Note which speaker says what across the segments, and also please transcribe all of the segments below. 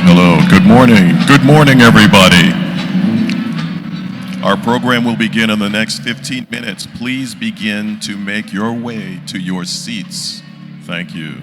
Speaker 1: Hello. Good morning. Good morning, everybody. Our program will begin in the next 15 minutes. Please begin to make your way to your seats. Thank you.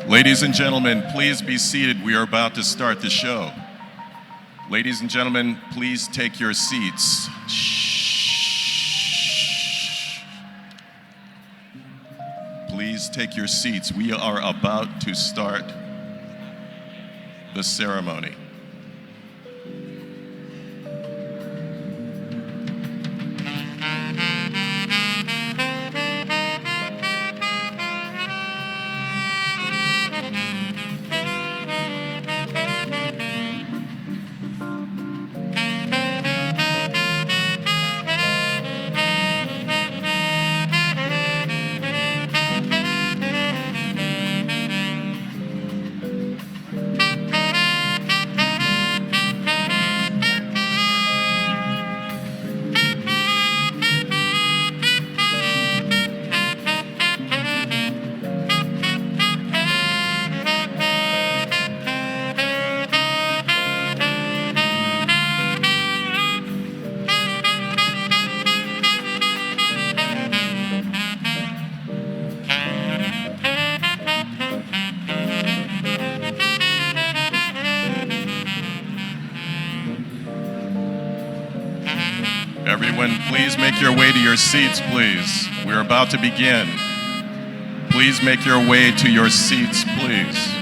Speaker 1: Ladies and gentlemen, please be seated. We are about to start the show. Ladies and gentlemen, please take your seats. Shh. Please take your seats. We are about to start the ceremony. Everyone, please make your way to your seats, please. We're about to begin. Please make your way to your seats, please.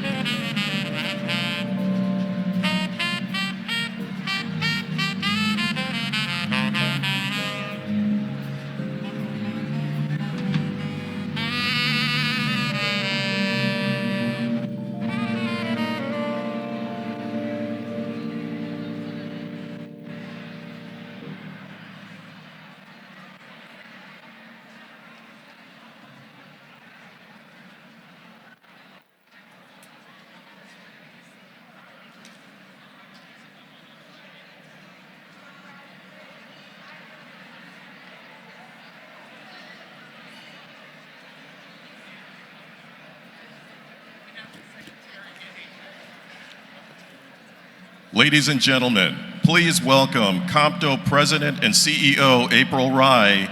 Speaker 1: Ladies and gentlemen, please welcome COMTO President and CEO April Rye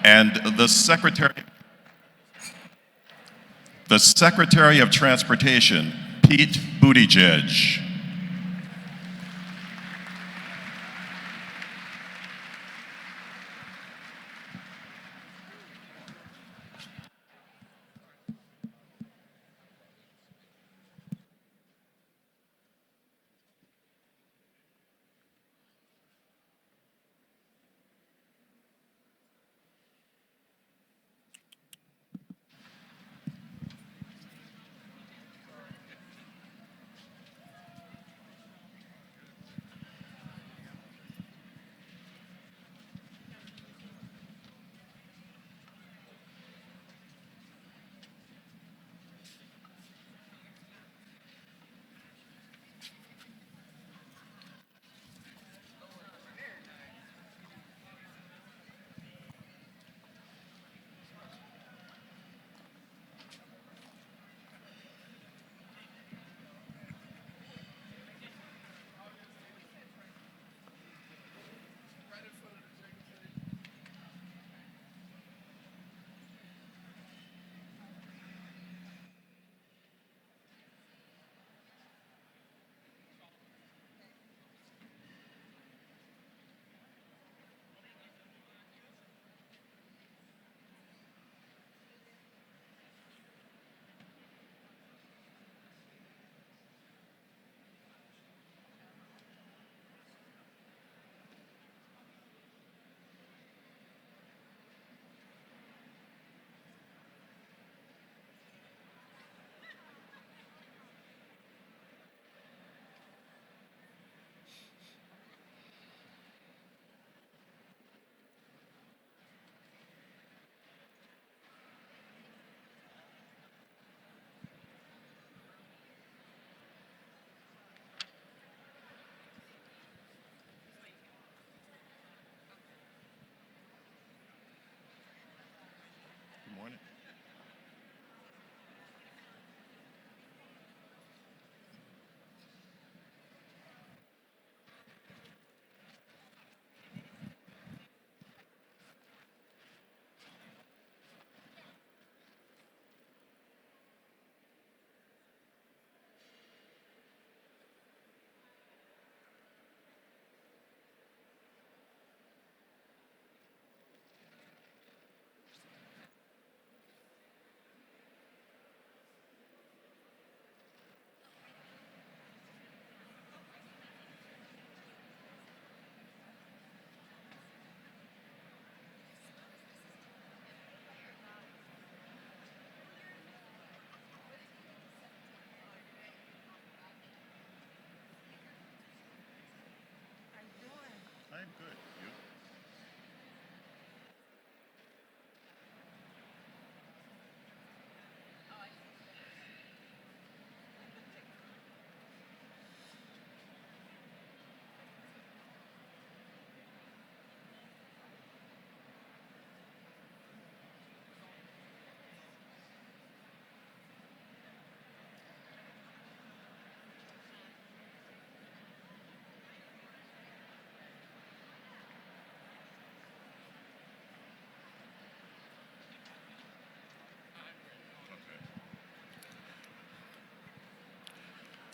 Speaker 1: and the Secretary of Transportation, Pete Buttigieg.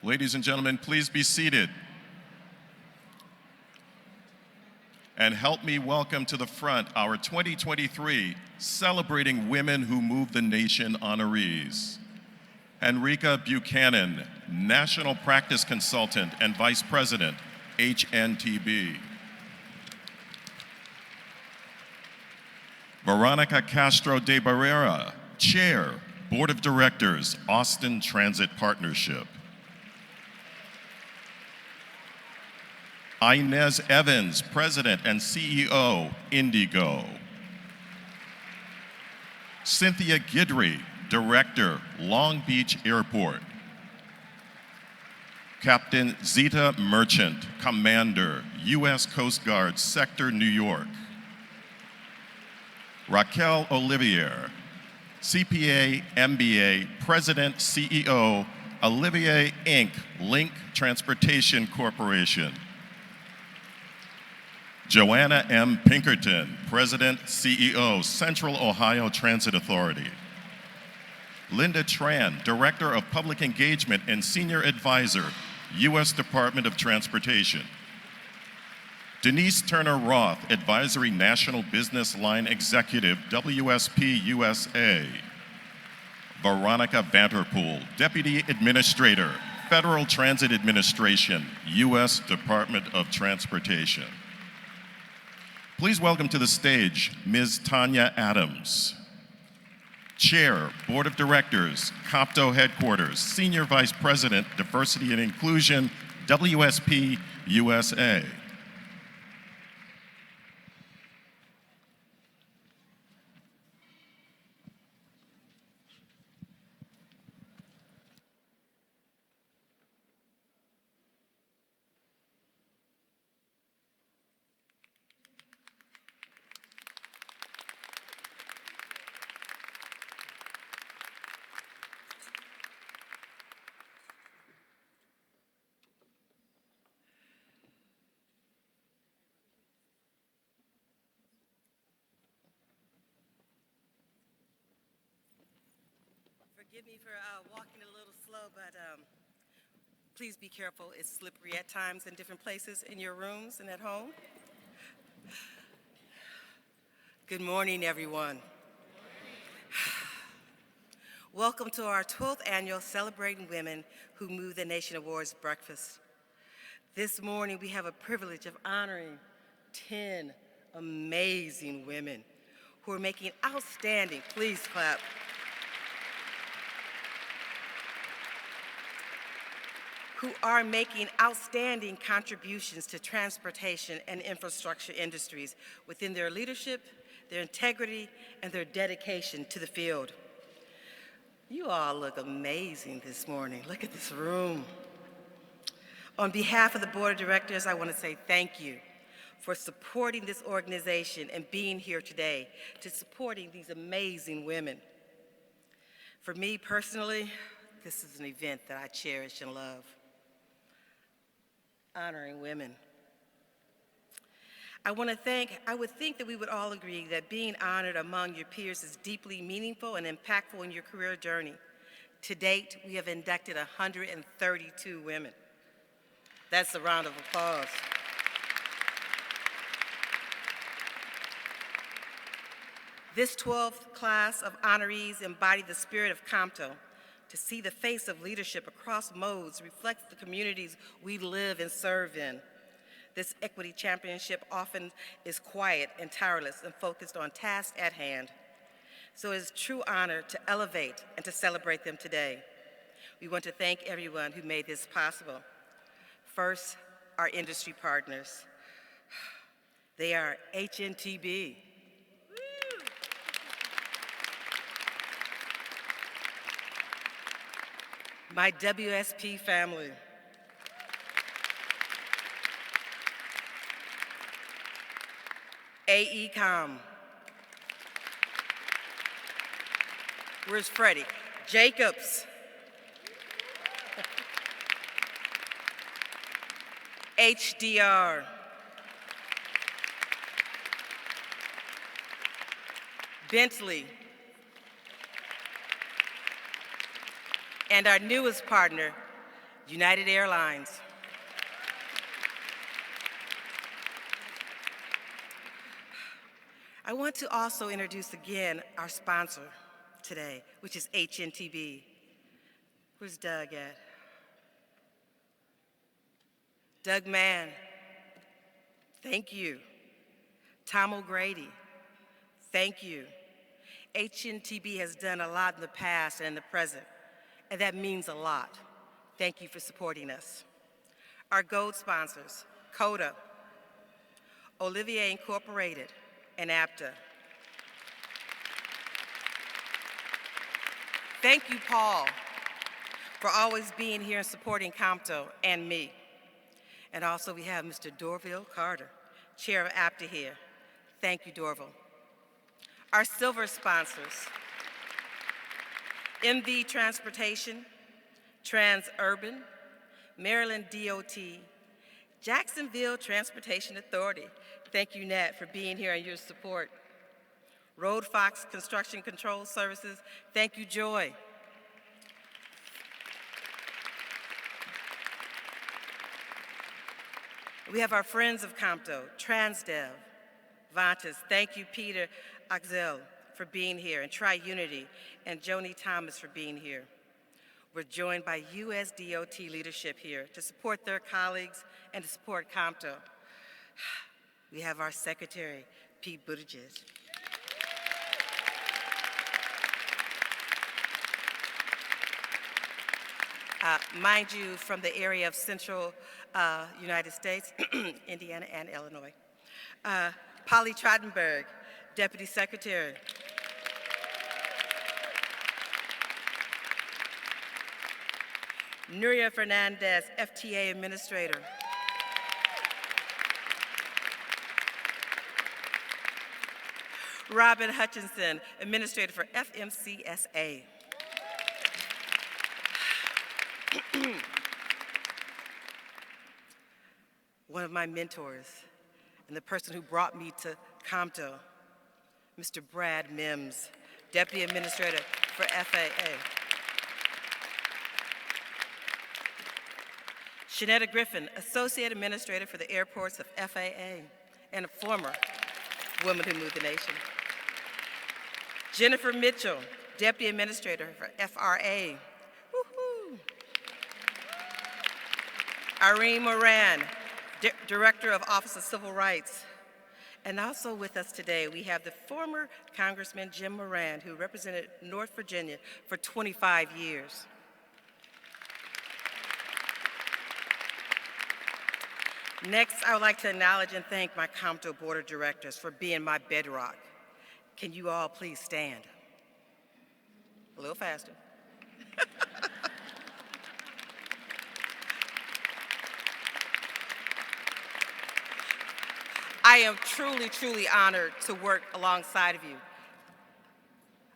Speaker 1: Ladies and gentlemen, please be seated. And help me welcome to the front our 2023 Celebrating Women Who Move the Nation honorees. Henrika Buchanan, National Practice Consultant and Vice President, HNTB. Veronica Castro de Barrera, Chair, Board of Directors, Austin Transit Partnership. Inez Evans, President and CEO, Indigo. Cynthia Guidry, Director, Long Beach Airport. Captain Zita Merchant, Commander, U.S. Coast Guard, Sector New York. Raquel Olivier, CPA, MBA, President, CEO, Olivier Inc., Link Transportation Corporation. Joanna M. Pinkerton, President, CEO, Central Ohio Transit Authority. Linda Tran, Director of Public Engagement and Senior Advisor, U.S. Department of Transportation. Denise Turner Roth, Advisory National Business Line Executive, WSP USA. Veronica Vanterpool, Deputy Administrator, Federal Transit Administration, U.S. Department of Transportation. Please welcome to the stage Ms. Tanya Adams, Chair, Board of Directors, COMTO Headquarters, Senior Vice President, Diversity and Inclusion, WSP USA.
Speaker 2: Forgive me for walking a little slow, but please be careful. It's slippery at times in different places in your rooms and at home. Good morning, everyone. Welcome to our 12th annual Celebrating Women Who Move the Nation Awards breakfast. This morning, we have a privilege of honoring 10 amazing women who are making outstanding, please clap, who are making outstanding contributions to transportation and infrastructure industries within their leadership, their integrity, and their dedication to the field. You all look amazing this morning. Look at this room. On behalf of the Board of Directors, I want to say thank you for supporting this organization and being here today to supporting these amazing women. For me personally, this is an event that I cherish and love. Honoring women. I would think that we would all agree that being honored among your peers is deeply meaningful and impactful in your career journey. To date, we have inducted 132 women. That's a round of applause. This 12th class of honorees embody the spirit of COMTO. To see the face of leadership across modes reflects the communities we live and serve in. This equity championship often is quiet and tireless and focused on tasks at hand. So it is a true honor to elevate and to celebrate them today. We want to thank everyone who made this possible. First, our industry partners. They are HNTB. My WSP family. AECOM. Where's Freddie? Jacobs. HDR. Bentley. And our newest partner, United Airlines. I want to also introduce again our sponsor today, which is HNTB. Where's Doug at? Doug Mann, thank you. Tom O'Grady, thank you. HNTB has done a lot in the past and in the present, and that means a lot. Thank you for supporting us. Our gold sponsors, COMTO, Olivier Incorporated, and APTA. Thank you, Paul, for always being here and supporting COMTO and me. And also we have Mr. Dorville Carter, Chair of APTA here. Thank you, Dorville. Our silver sponsors, MV Transportation, Transurban, Maryland DOT, Jacksonville Transportation Authority. Thank you, Nat, for being here and your support. Road Fox Construction Control Services. Thank you, Joy. We have our friends of COMTO, Transdev, Vantas. Thank you, Peter Axel, for being here, and TriUnity, and Joni Thomas for being here. We're joined by US DOT leadership here to support their colleagues and to support COMTO. We have our secretary, Pete Buttigieg. Mind you, from the area of central United States, Indiana and Illinois. Polly Trottenberg, Deputy Secretary. Nuria Fernandez, FTA Administrator. Robin Hutchinson, Administrator for FMCSA. One of my mentors and the person who brought me to COMTO, Mr. Brad Mims, Deputy Administrator for FAA. Shanetta Griffin, Associate Administrator for the airports of FAA and a former woman who moved the nation. Jennifer Mitchell, Deputy Administrator for FRA. Woo-hoo. Irene Moran, Director of Office of Civil Rights. And also with us today, we have the former Congressman Jim Moran, who represented North Virginia for 25 years. Next, I would like to acknowledge and thank my COMTO Board of Directors for being my bedrock. Can you all please stand? A little faster. I am truly, truly honored to work alongside of you.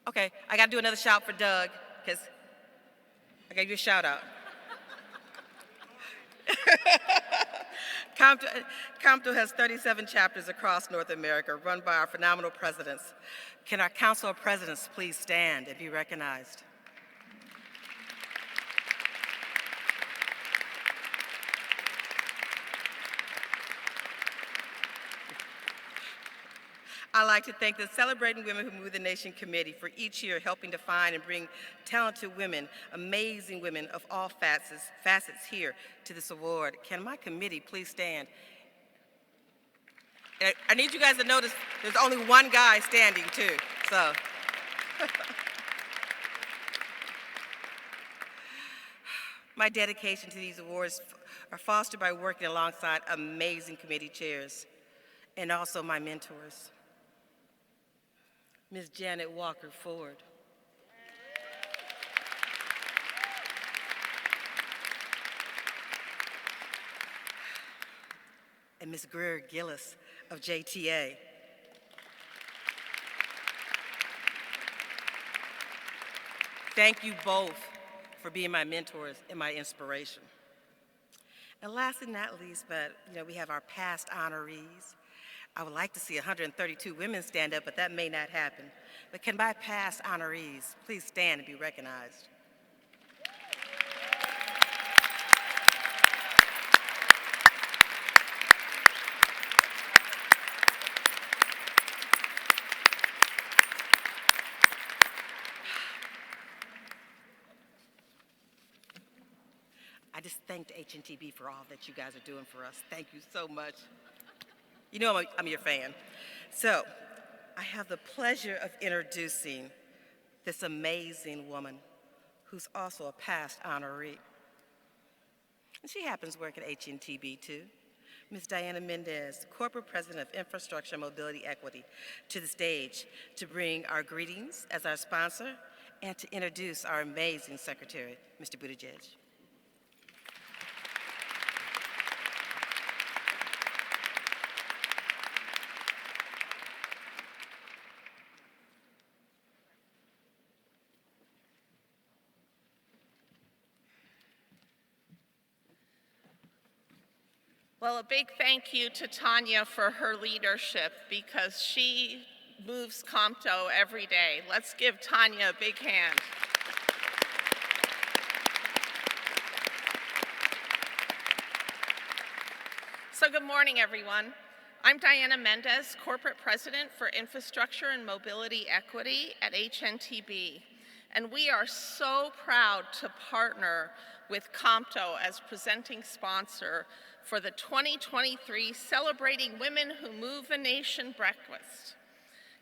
Speaker 2: Okay, I gotta do another shout for Doug, because I gave you a shout out. COMTO has 37 chapters across North America, run by our phenomenal presidents. Can our Council of Presidents please stand and be recognized? I'd like to thank the Celebrating Women Who Move the Nation Committee for each year helping to find and bring talented women, amazing women of all facets here to this award. Can my committee please stand? And I need you guys to notice there's only one guy standing too, so. My dedication to these awards are fostered by working alongside amazing committee chairs and also my mentors. Ms. Janet Walker Ford, and Ms. Greer Gillis of JTA. Thank you both for being my mentors and my inspiration. And last and not least, but we have our past honorees. I would like to see 132 women stand up, but that may not happen. But can my past honorees please stand and be recognized? I just thanked HNTB for all that you guys are doing for us. Thank you so much. You know I'm your fan. So I have the pleasure of introducing this amazing woman who's also a past honoree. And she happens to work at HNTB too. Ms. Diana Mendez, Corporate President of Infrastructure and Mobility Equity, to the stage to bring our greetings as our sponsor and to introduce our amazing secretary, Mr. Buttigieg.
Speaker 3: Well, a big thank you to Tanya for her leadership because she moves COMTO every day. Let's give Tanya a big hand. So good morning, everyone. I'm Diana Mendez, Corporate President for Infrastructure and Mobility Equity at HNTB. And we are so proud to partner with COMTO as presenting sponsor for the 2023 Celebrating Women Who Move the Nation breakfast.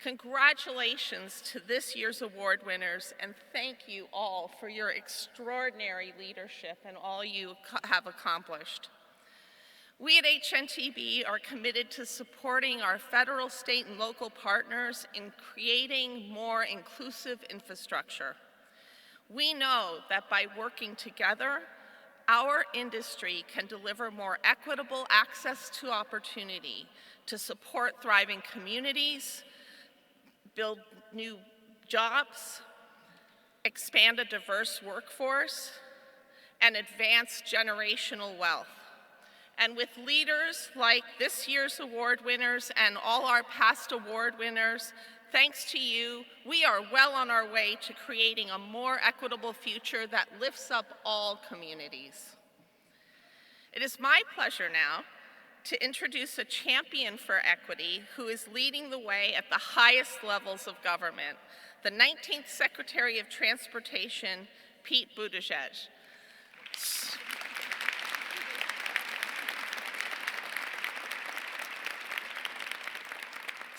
Speaker 3: Congratulations to this year's award winners, and thank you all for your extraordinary leadership and all you have accomplished. We at HNTB are committed to supporting our federal, state, and local partners in creating more inclusive infrastructure. We know that by working together, our industry can deliver more equitable access to opportunity to support thriving communities, build new jobs, expand a diverse workforce, and advance generational wealth. And with leaders like this year's award winners and all our past award winners, thanks to you, we are well on our way to creating a more equitable future that lifts up all communities. It is my pleasure now to introduce a champion for equity who is leading the way at the highest levels of government, the 19th Secretary of Transportation, Pete Buttigieg.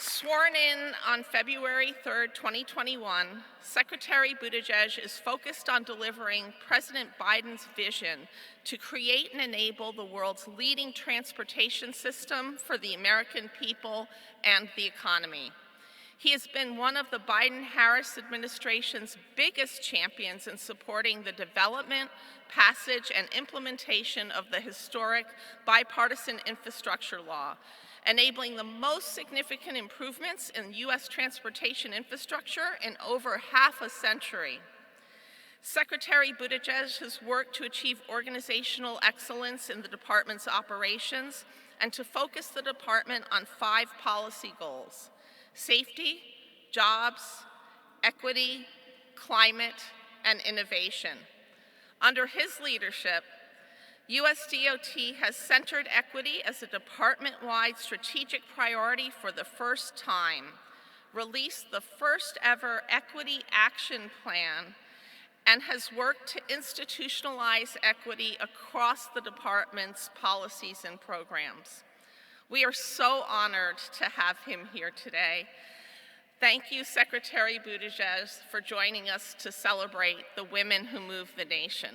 Speaker 3: Sworn in on February 3rd, 2021, Secretary Buttigieg is focused on delivering President Biden's vision to create and enable the world's leading transportation system for the American people and the economy. He has been one of the Biden-Harris administration's biggest champions in supporting the development, passage, and implementation of the historic bipartisan infrastructure law, enabling the most significant improvements in U.S. transportation infrastructure in over half a century. Secretary Buttigieg has worked to achieve organizational excellence in the department's operations and to focus the department on 5 policy goals: safety, jobs, equity, climate, and innovation. Under his leadership, USDOT has centered equity as a department-wide strategic priority for the first time, released the first ever Equity Action Plan, and has worked to institutionalize equity across the department's policies and programs. We are so honored to have him here today. Thank you, Secretary Buttigieg, for joining us to celebrate the women who move the nation.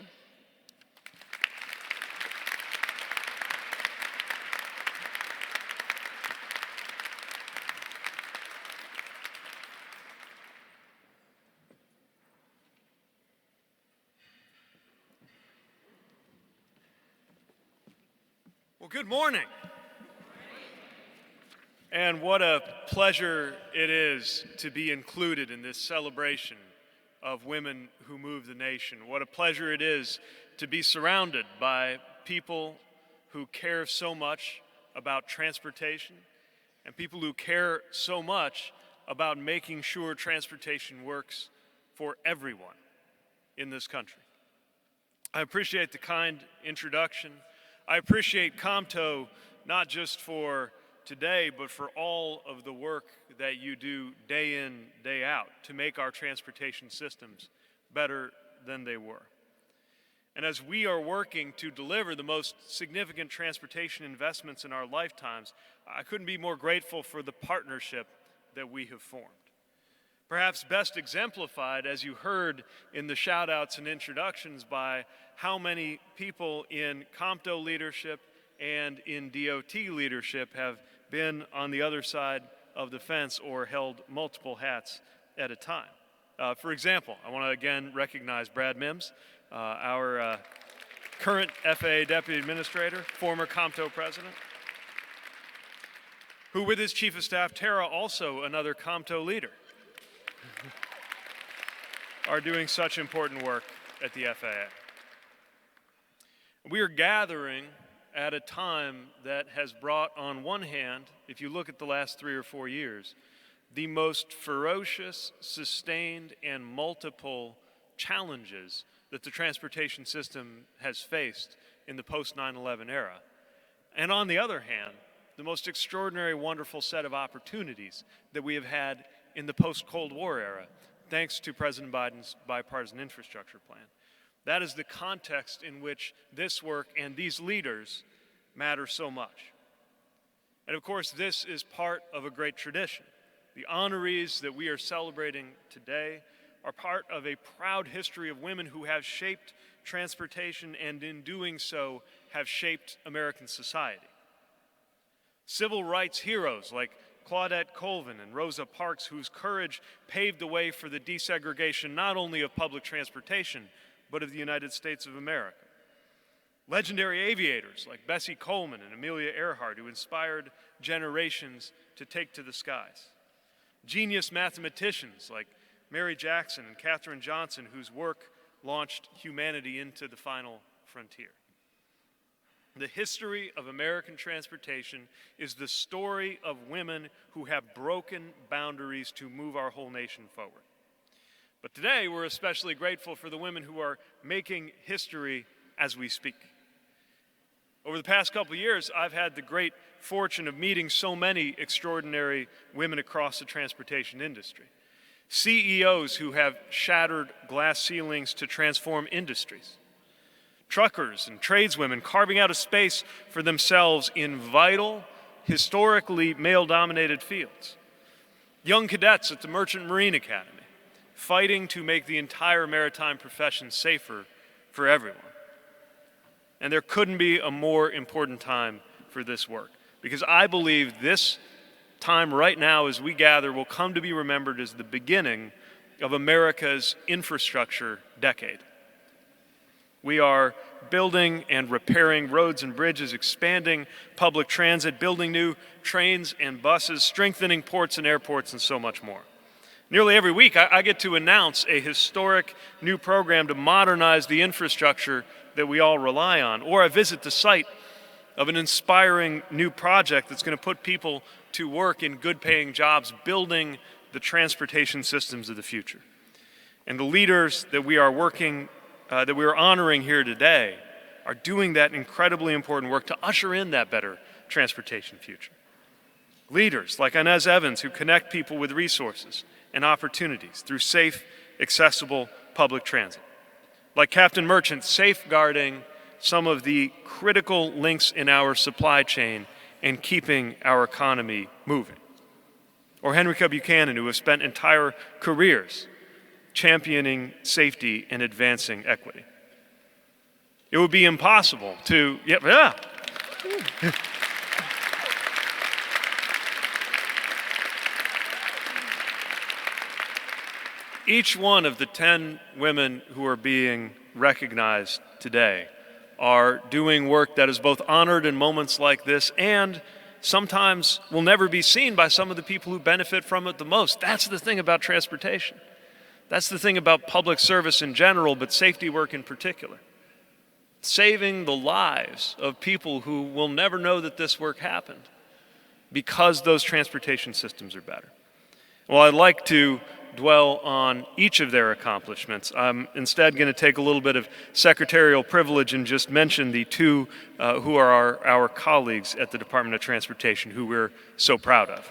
Speaker 4: Good morning. And what a pleasure it is to be included in this celebration of women who move the nation. What a pleasure it is to be surrounded by people who care so much about transportation and people who care so much about making sure transportation works for everyone in this country. I appreciate the kind introduction. I appreciate COMTO not just for today, but for all of the work that you do day in, day out to make our transportation systems better than they were. And as we are working to deliver the most significant transportation investments in our lifetimes, I couldn't be more grateful for the partnership that we have formed. Perhaps best exemplified, as you heard in the shout-outs and introductions, by how many people in COMTO leadership and in DOT leadership have been on the other side of the fence or held multiple hats at a time. For example, I want to again recognize Brad Mims, our current FAA Deputy Administrator, former COMTO President, who with his Chief of Staff, Tara, also another COMTO leader, are doing such important work at the FAA. We are gathering at a time that has brought, on one hand, if you look at the last 3 or 4 years, the most ferocious, sustained, and multiple challenges that the transportation system has faced in the post-9/11 era. And on the other hand, the most extraordinary, wonderful set of opportunities that we have had in the post-Cold War era, thanks to President Biden's bipartisan infrastructure plan. That is the context in which this work and these leaders matter so much. And of course, this is part of a great tradition. The honorees that we are celebrating today are part of a proud history of women who have shaped transportation and in doing so have shaped American society. Civil rights heroes like Claudette Colvin and Rosa Parks, whose courage paved the way for the desegregation not only of public transportation, but of the United States of America. Legendary aviators like Bessie Coleman and Amelia Earhart, who inspired generations to take to the skies. Genius mathematicians like Mary Jackson and Katherine Johnson, whose work launched humanity into the final frontier. The history of American transportation is the story of women who have broken boundaries to move our whole nation forward. But today, we're especially grateful for the women who are making history as we speak. Over the past couple of years, I've had the great fortune of meeting so many extraordinary women across the transportation industry. CEOs who have shattered glass ceilings to transform industries. Truckers and tradeswomen carving out a space for themselves in vital, historically male-dominated fields. Young cadets at the Merchant Marine Academy, fighting to make the entire maritime profession safer for everyone. And there couldn't be a more important time for this work, because I believe this time right now as we gather will come to be remembered as the beginning of America's infrastructure decade. We are building and repairing roads and bridges, expanding public transit, building new trains and buses, strengthening ports and airports, and so much more. Nearly every week, I get to announce a historic new program to modernize the infrastructure that we all rely on, or I visit the site of an inspiring new project that's going to put people to work in good-paying jobs, building the transportation systems of the future. And the leaders that we are honoring here today are doing that incredibly important work to usher in that better transportation future. Leaders like Inez Evans, who connect people with resources and opportunities through safe, accessible public transit. Like Captain Merchant, safeguarding some of the critical links in our supply chain and keeping our economy moving. Or Henrika Buchanan, who has spent entire careers championing safety and advancing equity. It would be impossible to, Each one of the 10 women who are being recognized today are doing work that is both honored in moments like this and sometimes will never be seen by some of the people who benefit from it the most. That's the thing about transportation. That's the thing about public service in general, but safety work in particular. Saving the lives of people who will never know that this work happened because those transportation systems are better. Well, I'd like to dwell on each of their accomplishments. I'm instead going to take a little bit of secretarial privilege and just mention the two who are our colleagues at the Department of Transportation who we're so proud of.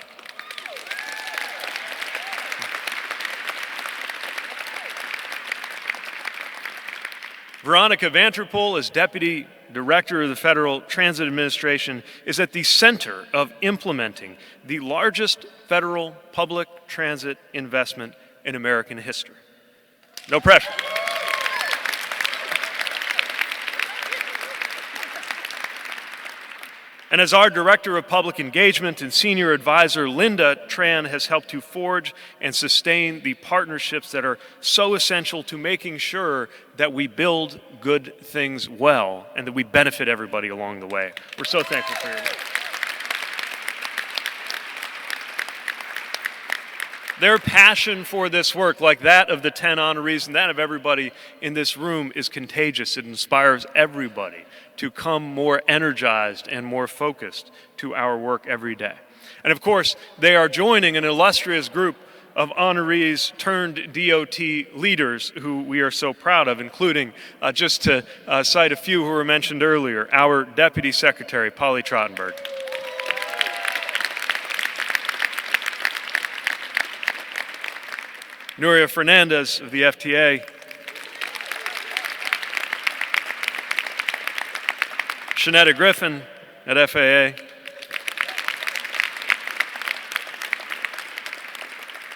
Speaker 4: Veronica Vanterpool, as Deputy Director of the Federal Transit Administration, is at the center of implementing the largest federal public transit investment in American history. No pressure. And as our Director of Public Engagement and Senior Advisor, Linda Tran, has helped to forge and sustain the partnerships that are so essential to making sure that we build good things well and that we benefit everybody along the way. We're so thankful for your work. Their passion for this work, like that of the 10 honorees and that of everybody in this room, is contagious. It inspires everybody to come more energized and more focused to our work every day. And of course, they are joining an illustrious group of honorees turned DOT leaders who we are so proud of, including, just to cite a few who were mentioned earlier, our Deputy Secretary, Polly Trottenberg. Nuria Fernandez of the FTA, Shanetta Griffin at FAA,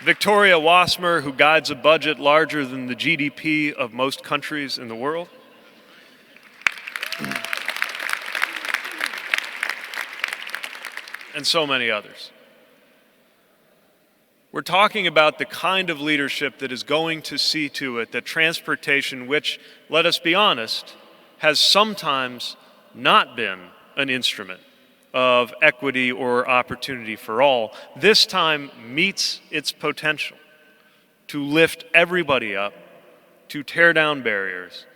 Speaker 4: Victoria Wasmer, who guides a budget larger than the GDP of most countries in the world, and so many others. We're talking about the kind of leadership that is going to see to it that transportation, which, let us be honest, has sometimes not been an instrument of equity or opportunity for all, this time meets its potential to lift everybody up, to tear down barriers,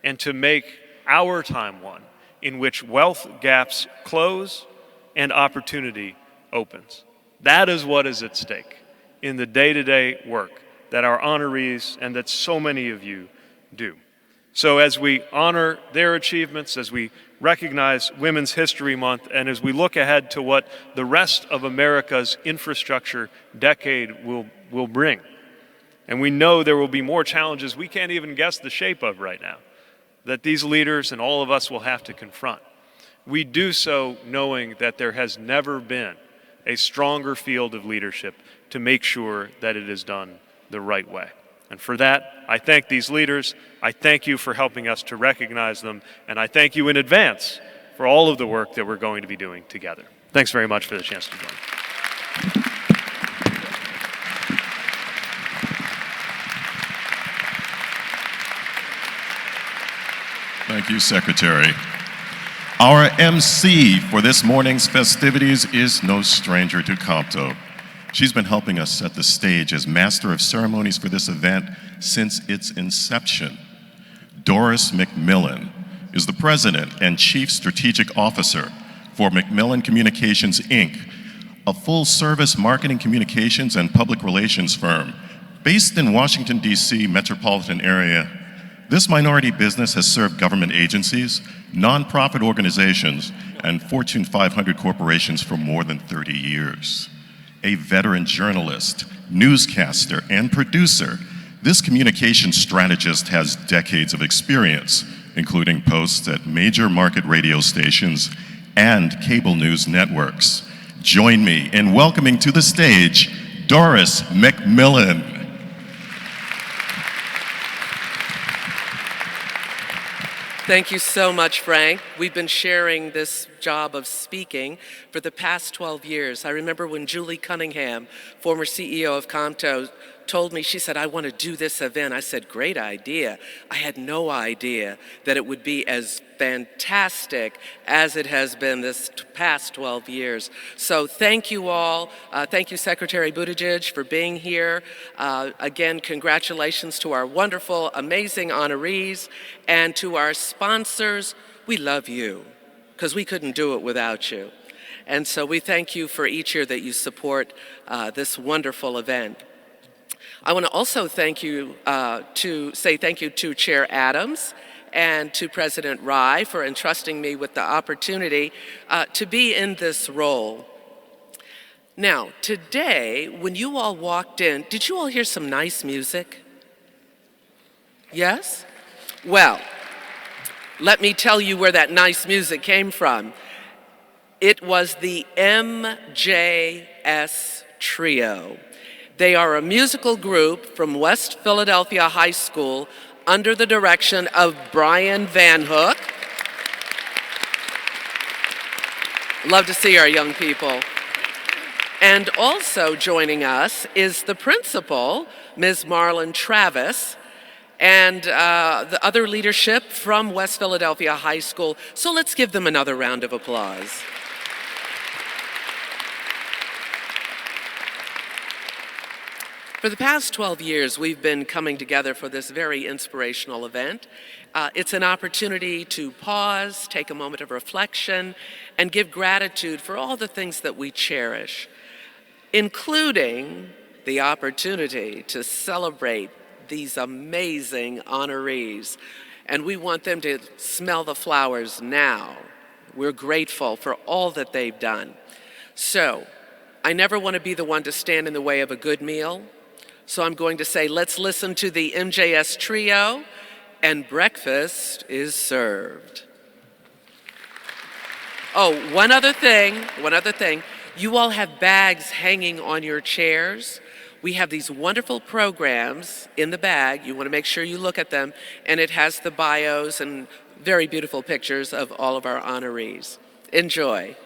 Speaker 4: and to make our time one in which wealth gaps close and opportunity opens. That is what is at stake in the day-to-day work that our honorees and that so many of you do. So as we honor their achievements, as we recognize Women's History Month, and as we look ahead to what the rest of America's infrastructure decade will bring, and we know there will be more challenges we can't even guess the shape of right now, that these leaders and all of us will have to confront. We do so knowing that there has never been a stronger field of leadership to make sure that it is done the right way. And for that, I thank these leaders, I thank you for helping us to recognize them, and I thank you in advance for all of the work that we're going to be doing together. Thanks very much for the chance to join.
Speaker 1: Thank you, Secretary. Our MC for this morning's festivities is no stranger to COMTO. She's been helping us set the stage as Master of Ceremonies for this event since its inception. Doris McMillan is the President and Chief Strategic Officer for McMillan Communications, Inc., a full-service marketing communications and public relations firm based in Washington, D.C. metropolitan area. This minority business has served government agencies, nonprofit organizations, and Fortune 500 corporations for more than 30 years. A veteran journalist, newscaster, and producer, this communication strategist has decades of experience, including posts at major market radio stations and cable news networks. Join me in welcoming to the stage Doris McMillan.
Speaker 5: Thank you so much, Frank. We've been sharing this job of speaking for the past 12 years. I remember when Julie Cunningham, former CEO of COMTO, told me, she said, I want to do this event. I said, great idea. I had no idea that it would be as fantastic as it has been this past 12 years. So thank you all. Thank you, Secretary Buttigieg, for being here. Again, congratulations to our wonderful, amazing honorees and to our sponsors. We love you because we couldn't do it without you. And so we thank you for each year that you support this wonderful event. I want to also say thank you to Chair Adams and to President Rye for entrusting me with the opportunity to be in this role. Now, today, when you all walked in, did you all hear some nice music? Yes? Well, let me tell you where that nice music came from. It was the MJS Trio. They are a musical group from West Philadelphia High School under the direction of Brian Van Hook. Love to see our young people. And also joining us is the principal, Ms. Marlon Travis, and the other leadership from West Philadelphia High School. So let's give them another round of applause. For the past 12 years, we've been coming together for this very inspirational event. It's an opportunity to pause, take a moment of reflection, and give gratitude for all the things that we cherish, including the opportunity to celebrate these amazing honorees. And we want them to smell the flowers now. We're grateful for all that they've done. So, I never want to be the one to stand in the way of a good meal. So I'm going to say, let's listen to the MJS Trio, and breakfast is served. Oh, one other thing. You all have bags hanging on your chairs. We have these wonderful programs in the bag. You want to make sure you look at them, and it has the bios and very beautiful pictures of all of our honorees. Enjoy.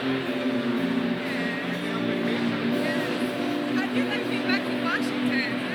Speaker 6: How'd you like me back in Washington?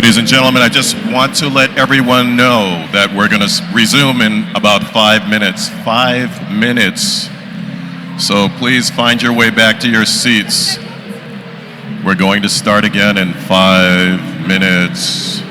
Speaker 1: Ladies and gentlemen, I just want to let everyone know that we're going to resume in about 5 minutes. 5 minutes. So please find your way back to your seats. We're going to start again in 5 minutes.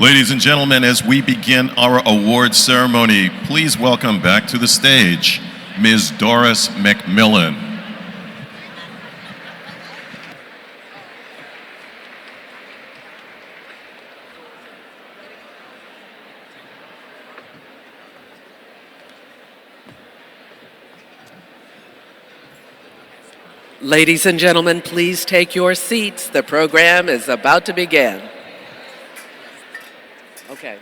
Speaker 1: Ladies and gentlemen, as we begin our award ceremony, please welcome back to the stage Ms. Doris McMillan.
Speaker 5: Ladies and gentlemen, please take your seats. The program is about to begin. Okay.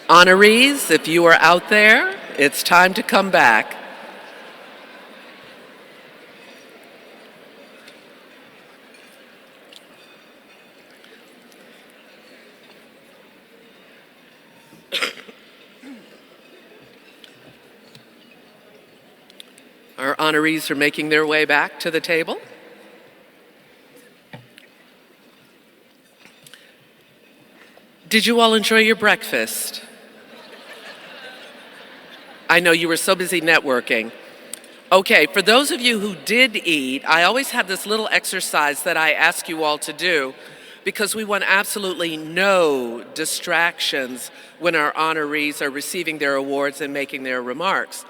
Speaker 5: Honorees, if you are out there, it's time to come back. Our honorees are making their way back to the table. Did you all enjoy your breakfast? I know you were so busy networking. Okay, for those of you who did eat, I always have this little exercise that I ask you all to do because we want absolutely no distractions when our honorees are receiving their awards and making their remarks.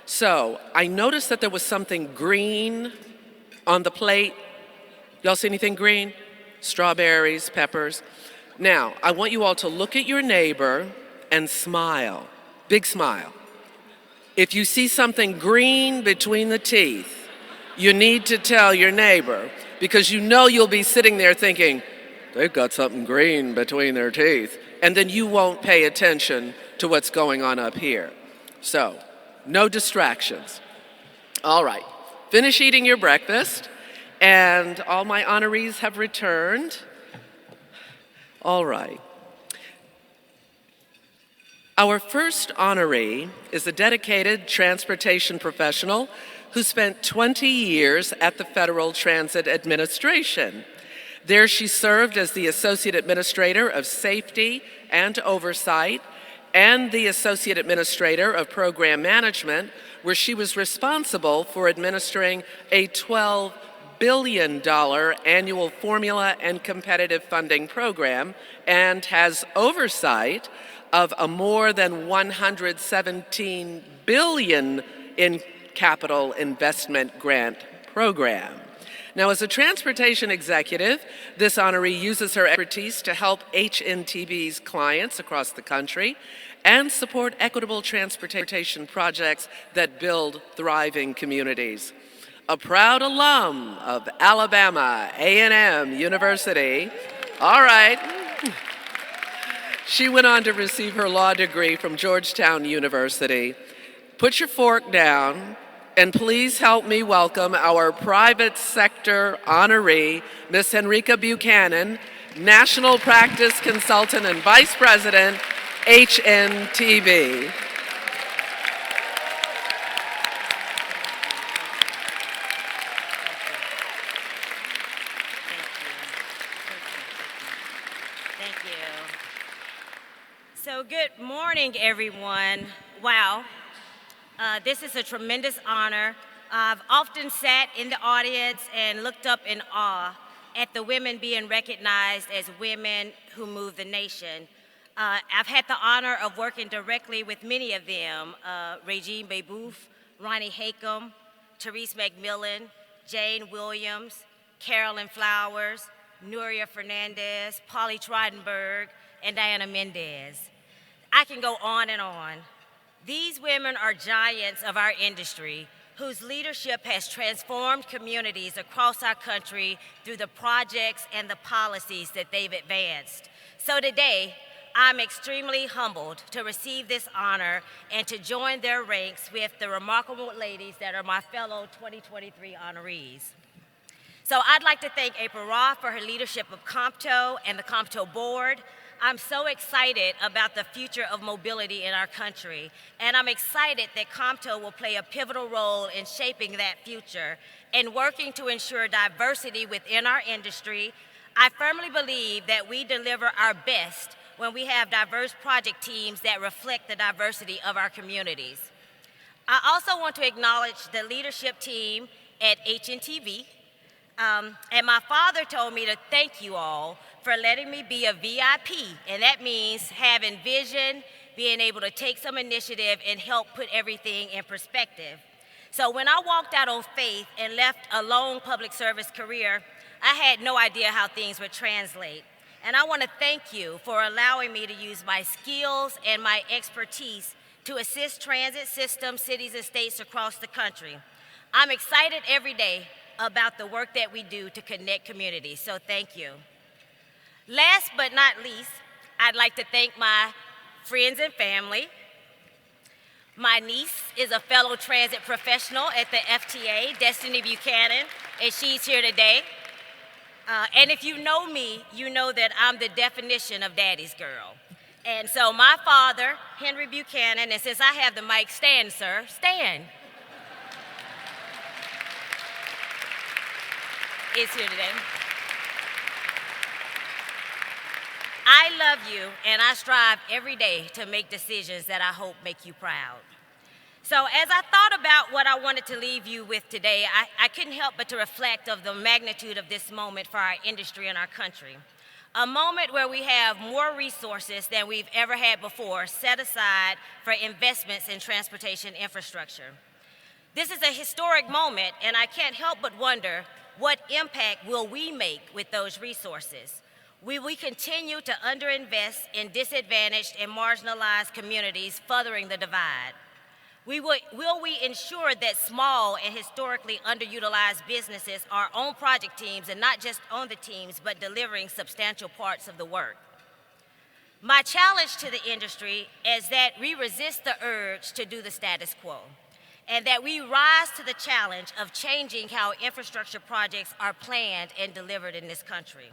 Speaker 5: So I noticed that there was something green on the plate. Y'all see anything green? Strawberries, peppers. Now, I want you all to look at your neighbor and smile. Big smile. If you see something green between the teeth, you need to tell your neighbor because you know you'll be sitting there thinking, they've got something green between their teeth, and then you won't pay attention to what's going on up here. So, no distractions. All right, finish eating your breakfast, and all my honorees have returned. All right. Our first honoree is a dedicated transportation professional who spent 20 years at the Federal Transit Administration. There she served as the Associate Administrator of Safety and Oversight and the Associate Administrator of Program Management, where she was responsible for administering a $12 billion annual formula and competitive funding program and has oversight of a more than $117 billion in capital investment grant program. Now, as a transportation executive, this honoree uses her expertise to help HNTB's clients across the country and support equitable transportation projects that build thriving communities. A proud alum of Alabama A&M University, all right, she went on to receive her law degree from Georgetown University. Put your fork down, and please help me welcome our private sector honoree, Ms. Henrika Buchanan, National Practice Consultant and Vice President, HNTB.
Speaker 7: Thank you. So good morning, everyone. Wow, this is a tremendous honor. I've often sat in the audience and looked up in awe at the women being recognized as women who move the nation. I've had the honor of working directly with many of them, Regine Bebeuf, Ronnie Hakem, Therese McMillan, Jane Williams, Carolyn Flowers, Nuria Fernandez, Polly Trottenberg, and Diana Mendez. I can go on and on. These women are giants of our industry whose leadership has transformed communities across our country through the projects and the policies that they've advanced. So today, I'm extremely humbled to receive this honor and to join their ranks with the remarkable ladies that are my fellow 2023 honorees. So I'd like to thank April Roth for her leadership of COMTO and the COMTO board. I'm so excited about the future of mobility in our country, and I'm excited that COMTO will play a pivotal role in shaping that future and working to ensure diversity within our industry. I firmly believe that we deliver our best when we have diverse project teams that reflect the diversity of our communities. I also want to acknowledge the leadership team at HNTV. And my father told me to thank you all for letting me be a VIP, and that means having vision, being able to take some initiative and help put everything in perspective. So when I walked out on faith and left a long public service career, I had no idea how things would translate. And I want to thank you for allowing me to use my skills and my expertise to assist transit systems, cities, and states across the country. I'm excited every day about the work that we do to connect communities, so thank you. Last but not least, I'd like to thank my friends and family. My niece is a fellow transit professional at the FTA, Destiny Buchanan, and she's here today. And if you know me, you know that I'm the definition of daddy's girl. And so my father, Henry Buchanan, and since I have the mic, stand, sir, stand, is here today. I love you, and I strive every day to make decisions that I hope make you proud. So as I thought about what I wanted to leave you with today, I couldn't help but to reflect of the magnitude of this moment for our industry and our country. A moment where we have more resources than we've ever had before set aside for investments in transportation infrastructure. This is a historic moment, and I can't help but wonder, what impact will we make with those resources? Will we continue to underinvest in disadvantaged and marginalized communities, furthering the divide? Will we ensure that small and historically underutilized businesses are on project teams, and not just on the teams, but delivering substantial parts of the work? My challenge to the industry is that we resist the urge to do the status quo, and that we rise to the challenge of changing how infrastructure projects are planned and delivered in this country.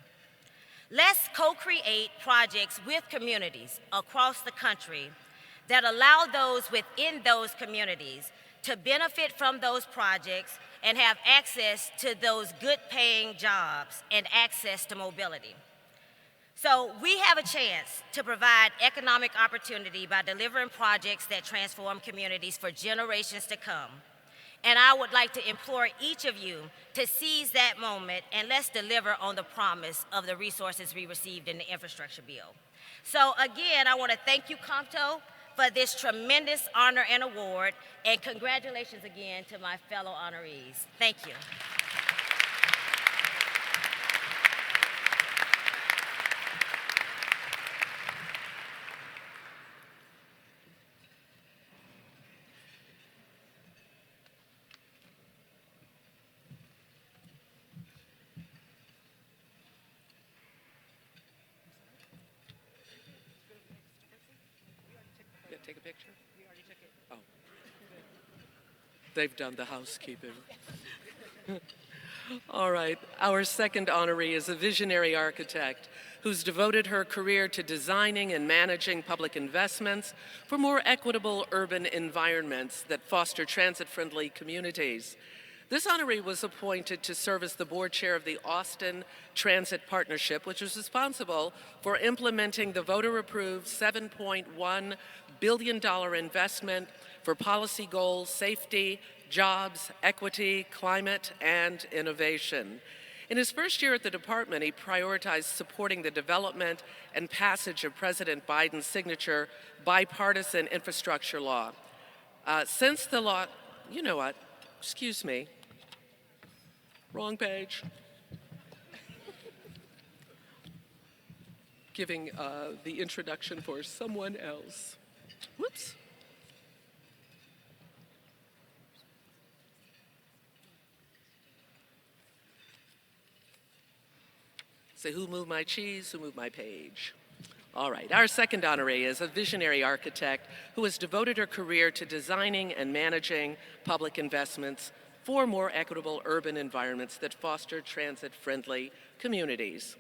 Speaker 7: Let's co-create projects with communities across the country that allow those within those communities to benefit from those projects and have access to those good-paying jobs and access to mobility. So we have a chance to provide economic opportunity by delivering projects that transform communities for generations to come. And I would like to implore each of you to seize that moment, and let's deliver on the promise of the resources we received in the infrastructure bill. So again, I want to thank you, COMTO, for this tremendous honor and award, and congratulations again to my fellow honorees. Thank you.
Speaker 5: Take a picture? We already took it. Oh. They've done the housekeeping. All right. Our second honoree is a visionary architect who's devoted her career to designing and managing public investments for more equitable urban environments that foster transit-friendly communities. This honoree was appointed to serve as the board chair of the Austin Transit Partnership, which was responsible for implementing the voter-approved $7.1 billion investment for policy goals, safety, jobs, equity, climate, and innovation. In his first year at the department, he prioritized supporting the development and passage of President Biden's signature bipartisan infrastructure law. Since the law, you know what, excuse me, wrong page. Giving the introduction for someone else. Whoops. Say, who moved my cheese? Who moved my page? All right, our second honoree is a visionary architect who has devoted her career to designing and managing public investments for more equitable urban environments that foster transit-friendly communities.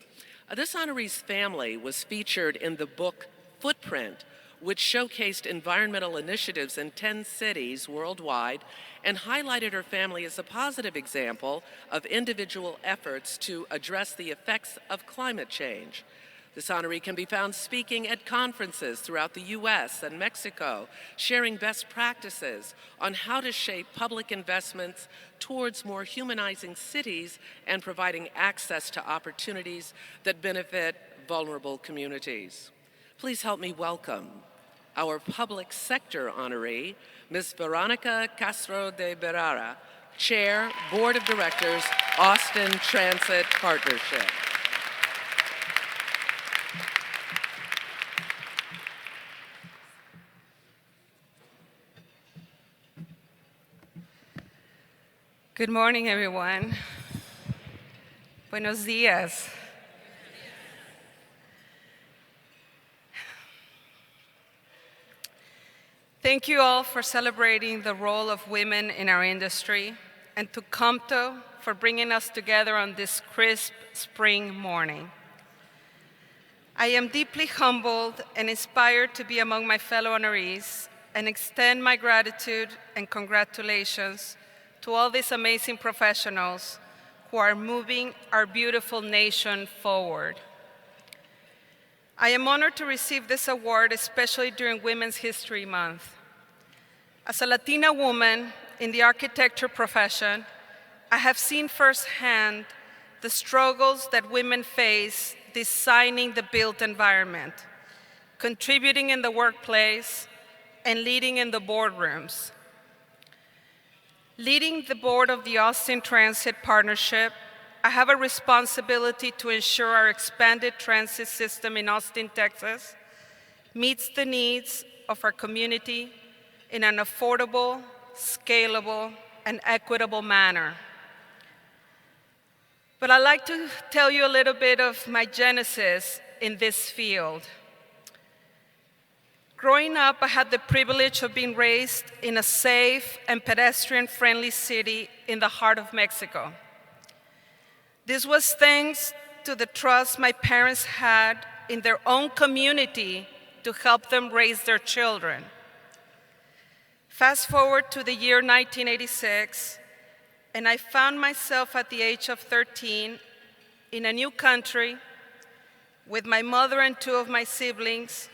Speaker 5: This honoree's family was featured in the book Footprint, which showcased environmental initiatives in 10 cities worldwide and highlighted her family as a positive example of individual efforts to address the effects of climate change. This honoree can be found speaking at conferences throughout the U.S. and Mexico, sharing best practices on how to shape public investments towards more humanizing cities and providing access to opportunities that benefit vulnerable communities. Please help me welcome our public sector honoree, Ms. Veronica Castro de Berrara, Chair, Board of Directors, Austin Transit Partnership.
Speaker 6: Good morning, everyone. Buenos dias. Thank you all for celebrating the role of women in our industry, and to COMTO for bringing us together on this crisp spring morning. I am deeply humbled and inspired to be among my fellow honorees and extend my gratitude and congratulations to all these amazing professionals who are moving our beautiful nation forward. I am honored to receive this award, especially during Women's History Month. As a Latina woman in the architecture profession, I have seen firsthand the struggles that women face designing the built environment, contributing in the workplace, and leading in the boardrooms. Leading the board of the Austin Transit Partnership, I have a responsibility to ensure our expanded transit system in Austin, Texas, meets the needs of our community in an affordable, scalable, and equitable manner. But I'd like to tell you a little bit of my genesis in this field. Growing up, I had the privilege of being raised in a safe and pedestrian-friendly city in the heart of Mexico. This was thanks to the trust my parents had in their own community to help them raise their children. Fast forward to the year 1986, and I found myself at the age of 13 in a new country with my mother and two of my siblings,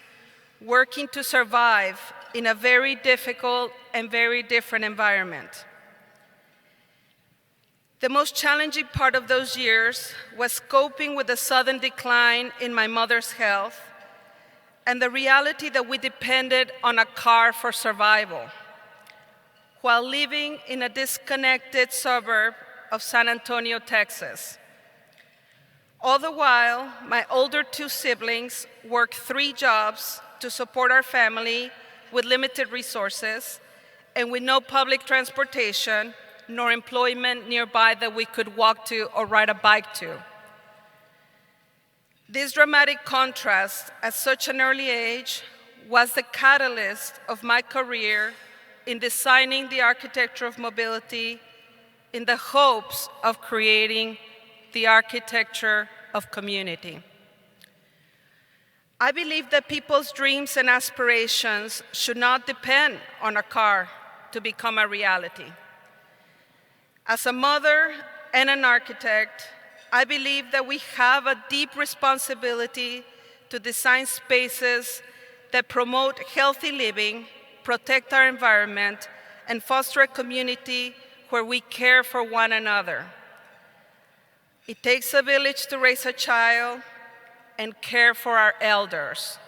Speaker 6: working to survive in a very difficult and very different environment. The most challenging part of those years was coping with the sudden decline in my mother's health and the reality that we depended on a car for survival, while living in a disconnected suburb of San Antonio, Texas. All the while, my older two siblings worked 3 jobs to support our family with limited resources and with no public transportation nor employment nearby that we could walk to or ride a bike to. This dramatic contrast at such an early age was the catalyst of my career in designing the architecture of mobility in the hopes of creating the architecture of community. I believe that people's dreams and aspirations should not depend on a car to become a reality. As a mother and an architect, I believe that we have a deep responsibility to design spaces that promote healthy living, protect our environment, and foster a community where we care for one another. It takes a village to raise a child and care for our elders.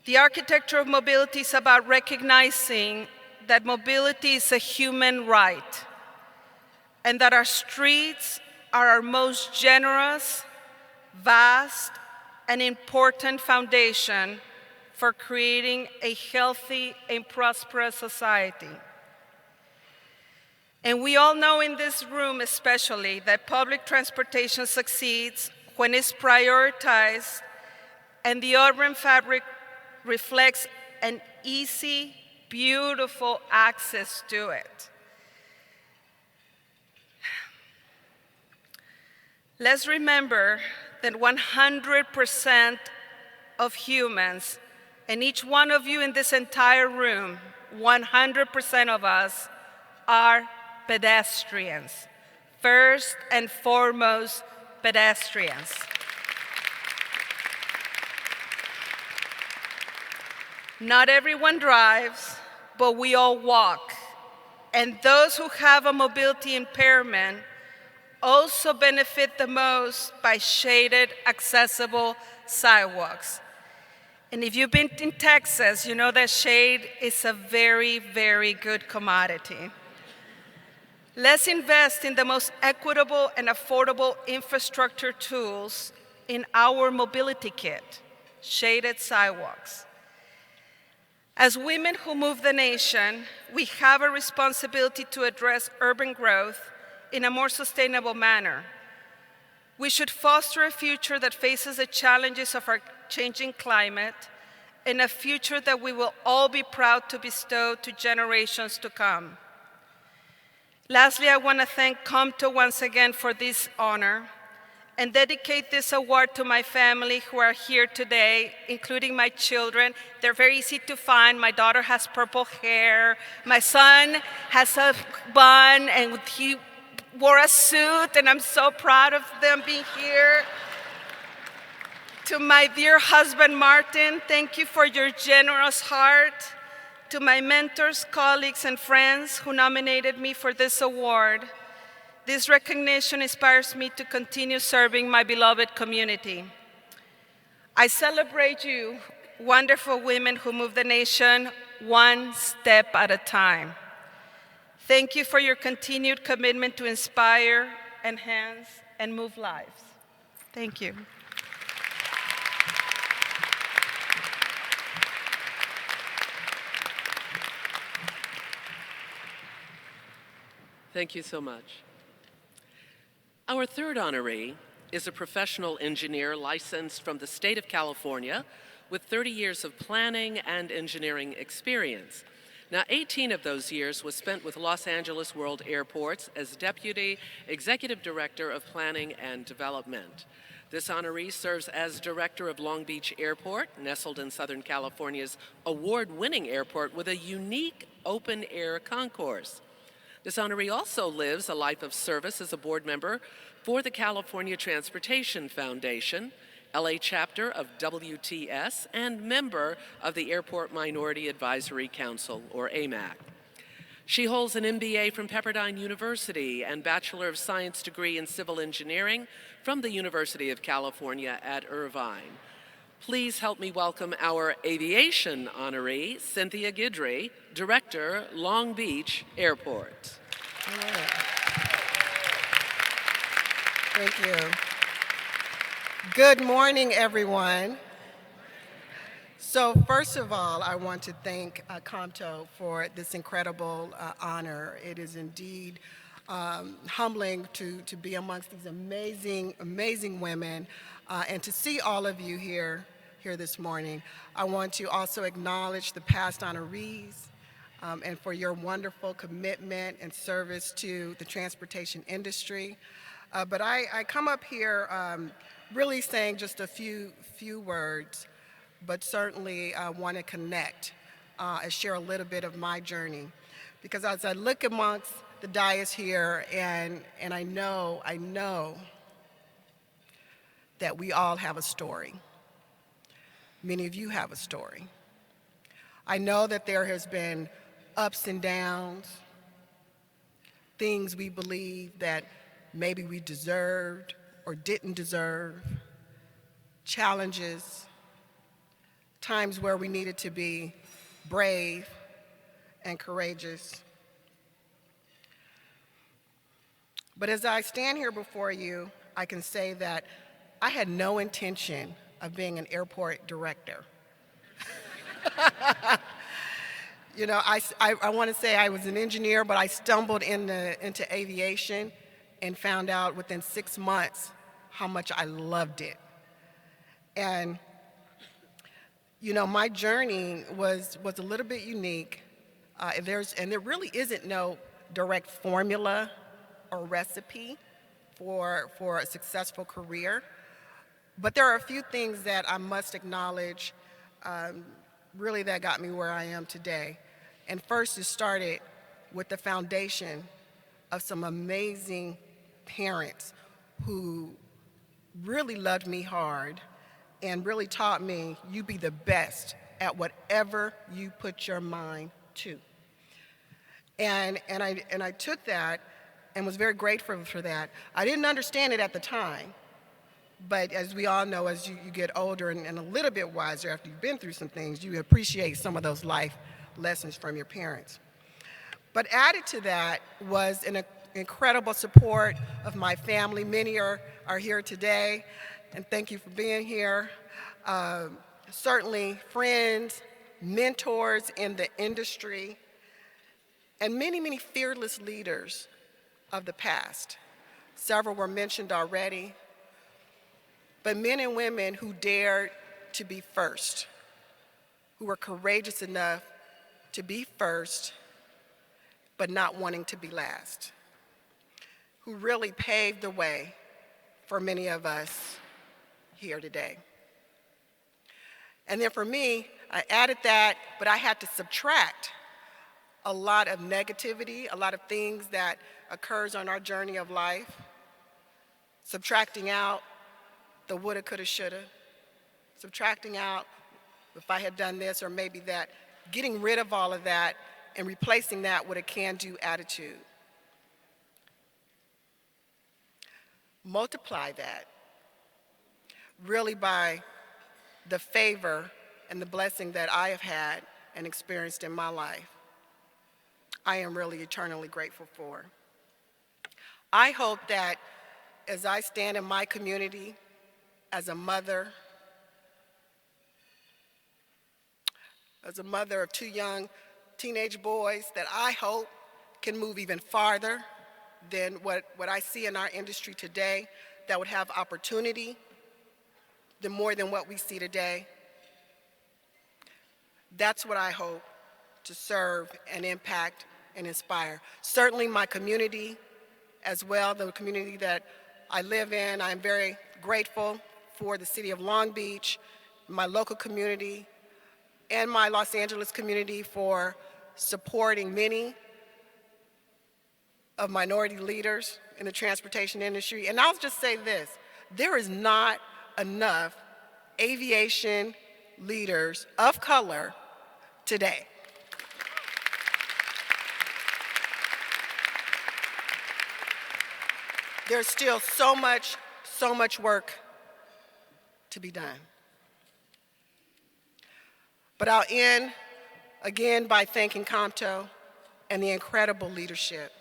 Speaker 6: The architecture of mobility is about recognizing that mobility is a human right and that our streets are our most generous, vast, and important foundation for creating a healthy and prosperous society. And we all know in this room especially that public transportation succeeds when it's prioritized and the urban fabric reflects an easy, beautiful access to it. Let's remember that 100% of humans, and each one of you in this entire room, 100% of us are pedestrians. First and foremost, pedestrians. Not everyone drives, but we all walk. And those who have a mobility impairment also benefit the most by shaded, accessible sidewalks. And if you've been in Texas, you know that shade is a very, very good commodity. Let's invest in the most equitable and affordable infrastructure tools in our mobility kit, shaded sidewalks. As women who move the nation, we have a responsibility to address urban growth in a more sustainable manner. We should foster a future that faces the challenges of our changing climate and a future that we will all be proud to bestow to generations to come. Lastly, I want to thank COMTO once again for this honor and dedicate this award to my family who are here today, including my children. They're very easy to find. My daughter has purple hair. My son has a bun, and he wore a suit, and I'm so proud of them being here. To my dear husband, Martin, thank you for your generous heart. To my mentors, colleagues, and friends who nominated me for this award, this recognition inspires me to continue serving my beloved community. I celebrate you, wonderful women who move the nation one step at a time. Thank you for your continued commitment to inspire, enhance, and move lives. Thank you.
Speaker 5: Thank you so much. Our third honoree is a professional engineer licensed from the state of California with 30 years of planning and engineering experience. Now, 18 of those years was spent with Los Angeles World Airports as Deputy Executive Director of Planning and Development. This honoree serves as Director of Long Beach Airport, nestled in Southern California's award-winning airport with a unique open-air concourse. This honoree also lives a life of service as a board member for the California Transportation Foundation, LA chapter of WTS, and member of the Airport Minority Advisory Council, or AMAC. She holds an MBA from Pepperdine University and Bachelor of Science degree in Civil Engineering from the University of California at Irvine. Please help me welcome our aviation honoree, Cynthia Guidry, Director, Long Beach Airport.
Speaker 8: Thank you. Good morning, everyone. So first of all, I want to thank COMTO for this incredible honor. It is indeed humbling to be amongst these amazing women and to see all of you here this morning. I want to also acknowledge the past honorees and for your wonderful commitment and service to the transportation industry. But I come up here really saying just a few words, but certainly want to connect and share a little bit of my journey. Because as I look amongst the dais here, and I know that we all have a story. Many of you have a story. I know that there has been ups and downs, things we believe that maybe we deserved or didn't deserve, challenges, times where we needed to be brave and courageous. But as I stand here before you, I can say that I had no intention of being an airport director. You know, I want to say I was an engineer, but I stumbled into aviation and found out within 6 months how much I loved it. And, you know, my journey was a little bit unique. There really isn't no direct formula or recipe for a successful career. But there are a few things that I must acknowledge really that got me where I am today. And first, it started with the foundation of some amazing parents who really loved me hard and really taught me you be the best at whatever you put your mind to. And I took that and was very grateful for that. I didn't understand it at the time. But as we all know, as you get older and a little bit wiser after you've been through some things, you appreciate some of those life lessons from your parents. But added to that was an incredible support of my family. Many are here today, and thank you for being here. Certainly friends, mentors in the industry, and many fearless leaders of the past. Several were mentioned already. But men and women who dared to be first, who were courageous enough to be first, but not wanting to be last, who really paved the way for many of us here today. And then for me, I added that, but I had to subtract a lot of negativity, a lot of things that occurs on our journey of life, subtracting out the woulda, coulda, shoulda, subtracting out if I had done this or maybe that, getting rid of all of that and replacing that with a can-do attitude. Multiply that really by the favor and the blessing that I have had and experienced in my life. I am really eternally grateful for. I hope that as I stand in my community as a mother of two young teenage boys, that I hope can move even farther than what I see in our industry today, that would have opportunity more than what we see today. That's what I hope to serve and impact and inspire. Certainly my community as well, the community that I live in. I'm very grateful for the city of Long Beach, my local community, and my Los Angeles community for supporting many of minority leaders in the transportation industry. And I'll just say this, there is not enough aviation leaders of color today. There's still so much work to be done. But I'll end again by thanking COMTO and the incredible leadership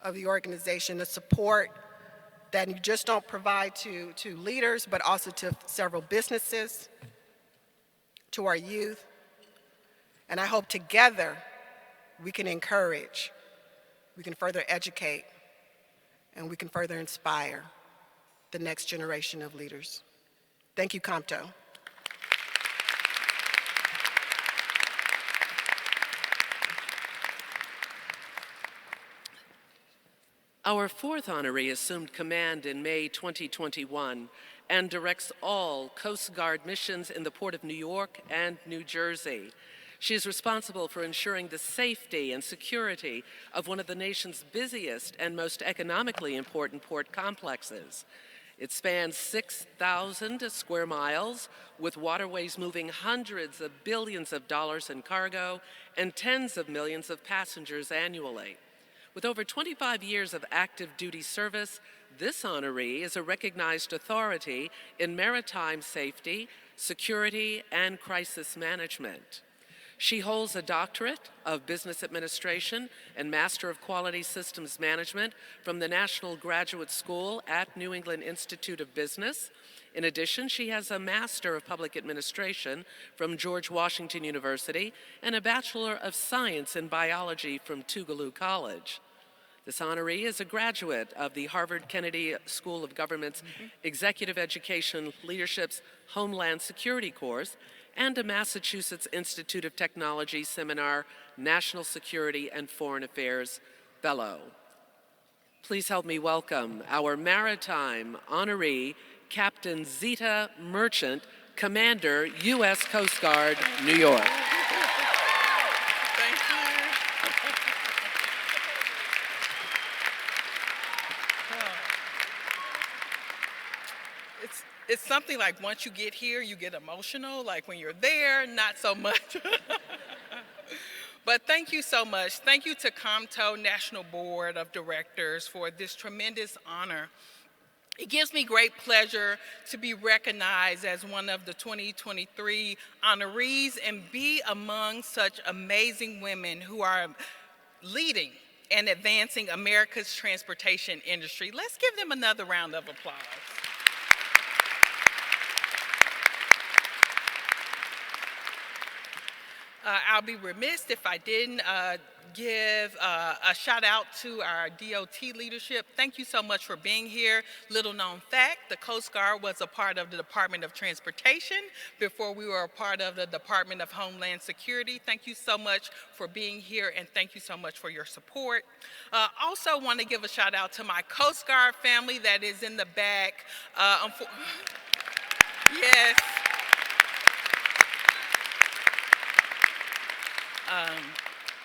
Speaker 8: of the organization, the support that you just don't provide to leaders, but also to several businesses, to our youth. And I hope together we can encourage, we can further educate, and we can further inspire the next generation of leaders. Thank you, COMTO.
Speaker 5: Our fourth honoree assumed command in May 2021 and directs all Coast Guard missions in the Port of New York and New Jersey. She is responsible for ensuring the safety and security of one of the nation's busiest and most economically important port complexes. It spans 6,000 square miles, with waterways moving hundreds of billions of dollars in cargo and tens of millions of passengers annually. With over 25 years of active duty service, this honoree is a recognized authority in maritime safety, security, and crisis management. She holds a doctorate of business administration and Master of Quality Systems Management from the National Graduate School at New England Institute of Business. In addition, she has a Master of Public Administration from George Washington University and a Bachelor of Science in Biology from Tougaloo College. This honoree is a graduate of the Harvard Kennedy School of Government's Executive Education Leadership's Homeland Security course and a Massachusetts Institute of Technology seminar National Security and Foreign Affairs Fellow. Please help me welcome our maritime honoree, Captain Zita Merchant, Commander, U.S. Coast Guard, New York.
Speaker 9: It's something like once you get here, you get emotional. Like when you're there, not so much. But thank you so much. Thank you to COMTO National Board of Directors for this tremendous honor. It gives me great pleasure to be recognized as one of the 2023 honorees and be among such amazing women who are leading and advancing America's transportation industry. Let's give them another round of applause. I'll be remiss if I didn't give a shout out to our DOT leadership. Thank you so much for being here. Little known fact, the Coast Guard was a part of the Department of Transportation before we were a part of the Department of Homeland Security. Thank you so much for being here and thank you so much for your support. Also want to give a shout out to my Coast Guard family that is in the back. Yes.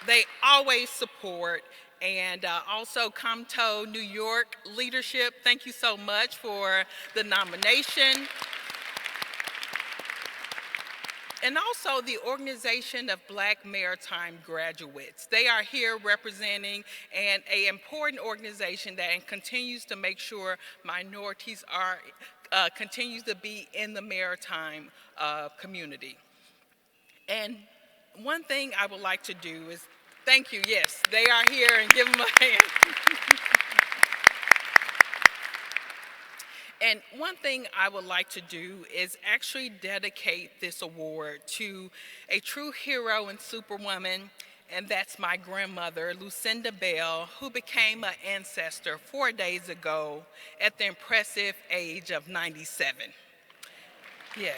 Speaker 9: They always support, and also COMTO New York leadership, thank you so much for the nomination. and also the Organization of Black Maritime Graduates. They are here representing an important organization that continues to make sure minorities are continues to be in the maritime community. And one thing I would like to do is, thank you, yes, they are here, and give them a hand. And one thing I would like to do is actually dedicate this award to a true hero and superwoman, and that's my grandmother, Lucinda Bell, who became an ancestor 4 days ago at the impressive age of 97. Yes.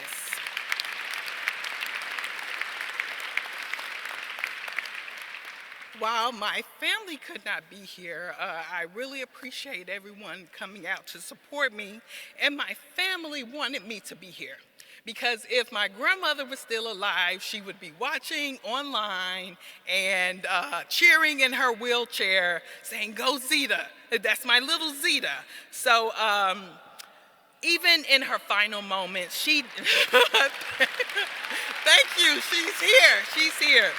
Speaker 9: While my family could not be here, I really appreciate everyone coming out to support me, and my family wanted me to be here. Because if my grandmother was still alive, she would be watching online and cheering in her wheelchair, saying, "Go Zeta." That's my little Zeta. So even in her final moments, she, thank you, she's here, she's here.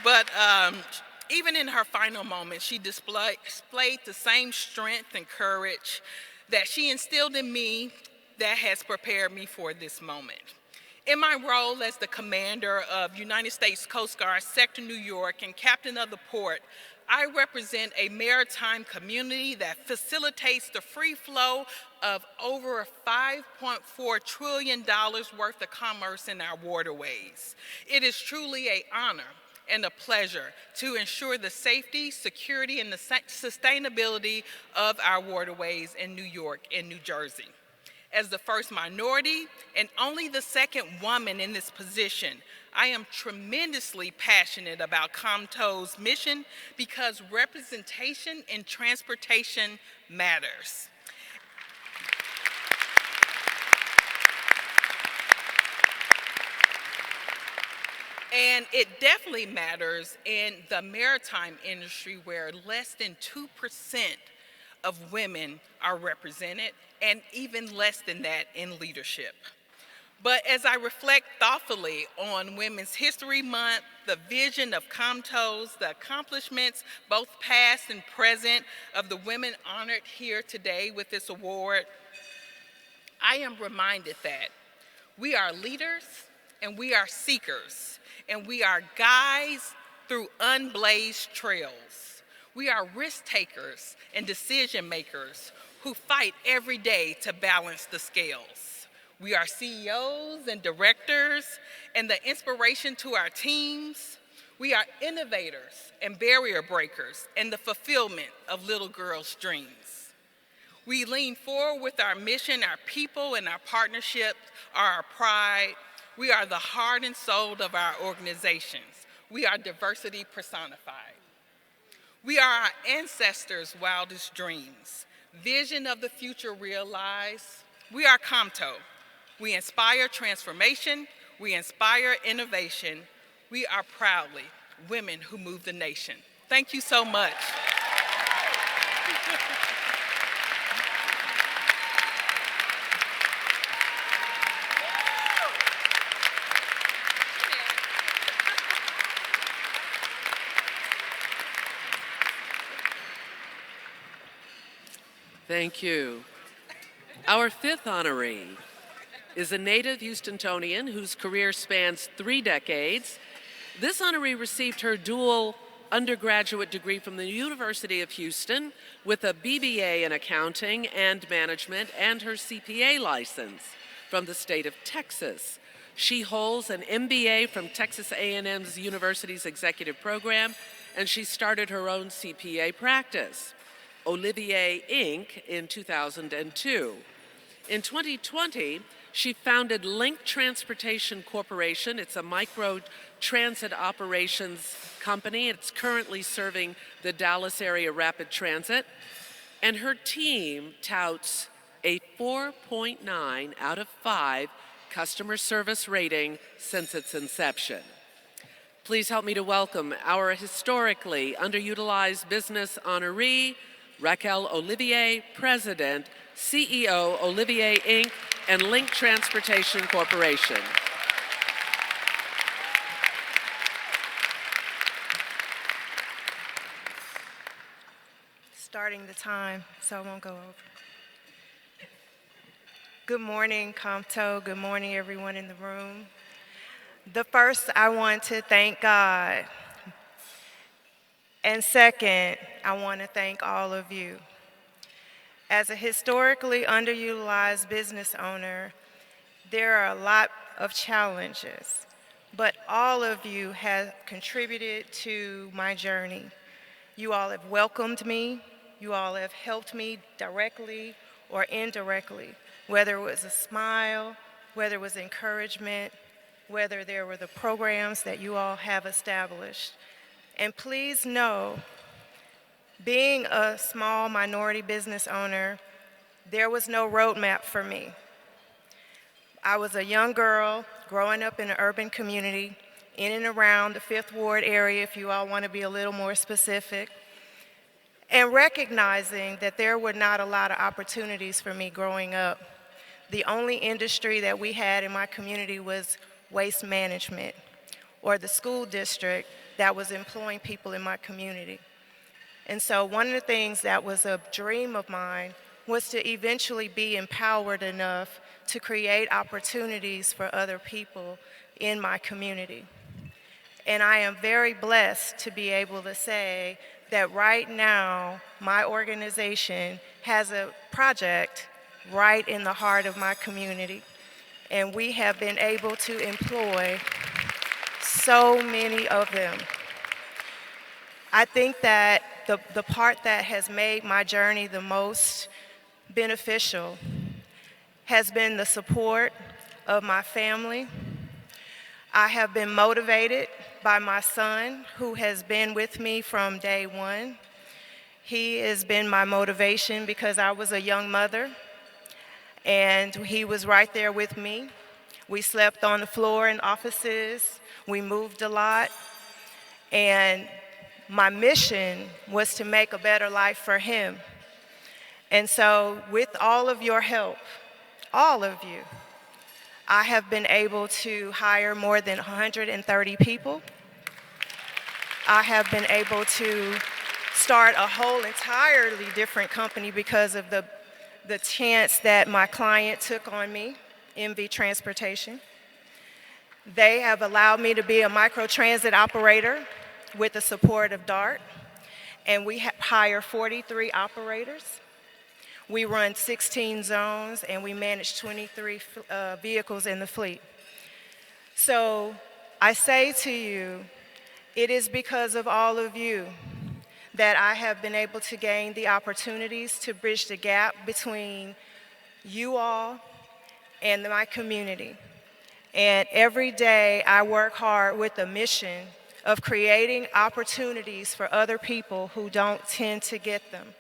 Speaker 9: But even in her final moments, she displayed the same strength and courage that she instilled in me that has prepared me for this moment. In my role as the commander of United States Coast Guard Sector New York and captain of the port, I represent a maritime community that facilitates the free flow of over $5.4 trillion worth of commerce in our waterways. It is truly an honor and a pleasure to ensure the safety, security, and the sustainability of our waterways in New York and New Jersey. As the first minority and only the second woman in this position, I am tremendously passionate about COMTO's mission because representation in transportation matters. And it definitely matters in the maritime industry where less than 2% of women are represented, and even less than that in leadership. But as I reflect thoughtfully on Women's History Month, the vision of COMTO's, the accomplishments, both past and present, of the women honored here today with this award, I am reminded that we are leaders and we are seekers, and we are guides through unblazed trails. We are risk takers and decision makers who fight every day to balance the scales. We are CEOs and directors and the inspiration to our teams. We are innovators and barrier breakers and the fulfillment of little girls' dreams. We lean forward with our mission, our people, and our partnerships are our pride. We are the heart and soul of our organizations. We are diversity personified. We are our ancestors' wildest dreams, vision of the future realized. We are COMTO. We inspire transformation. We inspire innovation. We are proudly women who move the nation. Thank you so much.
Speaker 5: Thank you. Our fifth honoree is a native Houstonian whose career spans 3 decades. This honoree received her dual undergraduate degree from the University of Houston with a BBA in accounting and management and her CPA license from the state of Texas. She holds an MBA from Texas A&M's University's executive program, and she started her own CPA practice, Olivier Inc., in 2002. In 2020, she founded Link Transportation Corporation. It's a micro transit operations company. It's currently serving the Dallas area rapid transit. And her team touts a 4.9 out of 5 customer service rating since its inception. Please help me to welcome our historically underutilized business honoree, Raquel Olivier, President, CEO, Olivier Inc., and Link Transportation Corporation.
Speaker 10: Starting the time, so I won't go over. Good morning, COMTO. Good morning, everyone in the room. First, I want to thank God. And second, I want to thank all of you. As a historically underutilized business owner, there are a lot of challenges, but all of you have contributed to my journey. You all have welcomed me. You all have helped me directly or indirectly, whether it was a smile, whether it was encouragement, whether there were the programs that you all have established. And please know, being a small minority business owner, there was no roadmap for me. I was a young girl growing up in an urban community in and around the Fifth Ward area, if you all want to be a little more specific, and recognizing that there were not a lot of opportunities for me growing up. The only industry that we had in my community was waste management, or the school district that was employing people in my community. And so one of the things that was a dream of mine was to eventually be empowered enough to create opportunities for other people in my community. And I am very blessed to be able to say that right now, my organization has a project right in the heart of my community. And we have been able to employ so many of them. I think that the part that has made my journey the most beneficial has been the support of my family. I have been motivated by my son, who has been with me from day one. He has been my motivation because I was a young mother, and he was right there with me. We slept on the floor in offices. We moved a lot. And my mission was to make a better life for him. And so with all of your help, all of you, I have been able to hire more than 130 people. I have been able to start a whole entirely different company because of the chance that my client took on me, MV Transportation. They have allowed me to be a microtransit operator with the support of DART, and we hire 43 operators. We run 16 zones, and we manage 23 vehicles in the fleet. So I say to you, it is because of all of you that I have been able to gain the opportunities to bridge the gap between you all and my community. And every day I work hard with a mission of creating opportunities for other people who don't tend to get them.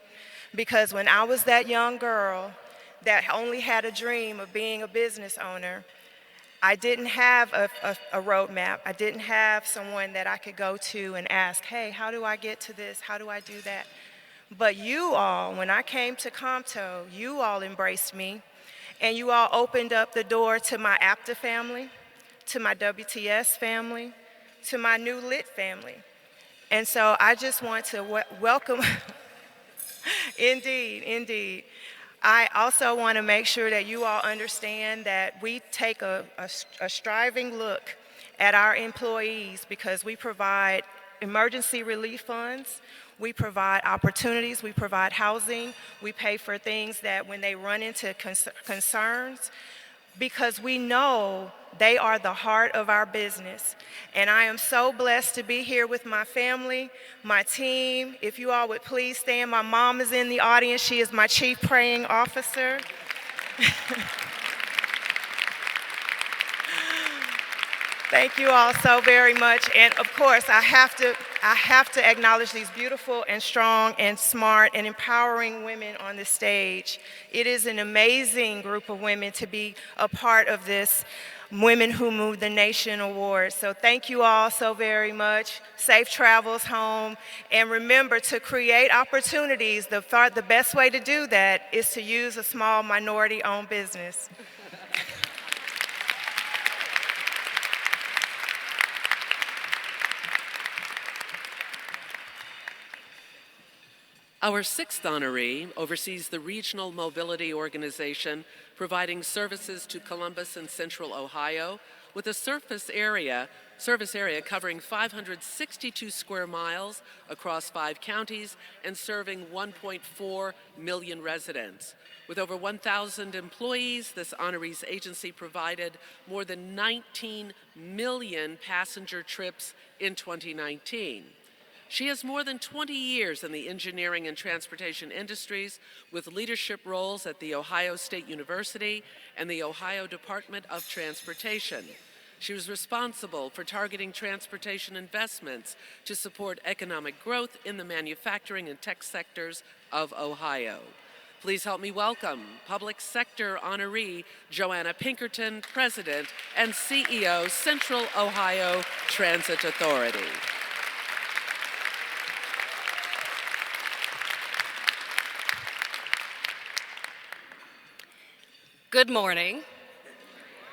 Speaker 10: Because when I was that young girl that only had a dream of being a business owner, I didn't have a roadmap. I didn't have someone that I could go to and ask, hey, how do I get to this? How do I do that? But you all, when I came to COMTO, you all embraced me, and you all opened up the door to my APTA family, to my WTS family, to my new LIT family. And so I just want to welcome, indeed, indeed. I also want to make sure that you all understand that we take a striving look at our employees because we provide emergency relief funds, we provide opportunities, we provide housing, we pay for things that when they run into concerns, because we know they are the heart of our business. And I am so blessed to be here with my family, my team. If you all would please stand. My mom is in the audience. She is my chief praying officer. Thank you all so very much. And of course, I have to acknowledge these beautiful and strong and smart and empowering women on the stage. It is an amazing group of women to be a part of this Women Who Move the Nation Award. So thank you all so very much. Safe travels home. And remember, to create opportunities, the best way to do that is to use a small minority-owned business.
Speaker 5: Our sixth honoree oversees the Regional Mobility Organization, providing services to Columbus and Central Ohio with a service area covering 562 square miles across 5 counties and serving 1.4 million residents. With over 1,000 employees, this honoree's agency provided more than 19 million passenger trips in 2019. She has more than 20 years in the engineering and transportation industries with leadership roles at The Ohio State University and the Ohio Department of Transportation. She was responsible for targeting transportation investments to support economic growth in the manufacturing and tech sectors of Ohio. Please help me welcome Public Sector Honoree Joanna Pinkerton, President and CEO, Central Ohio Transit Authority.
Speaker 11: Good morning.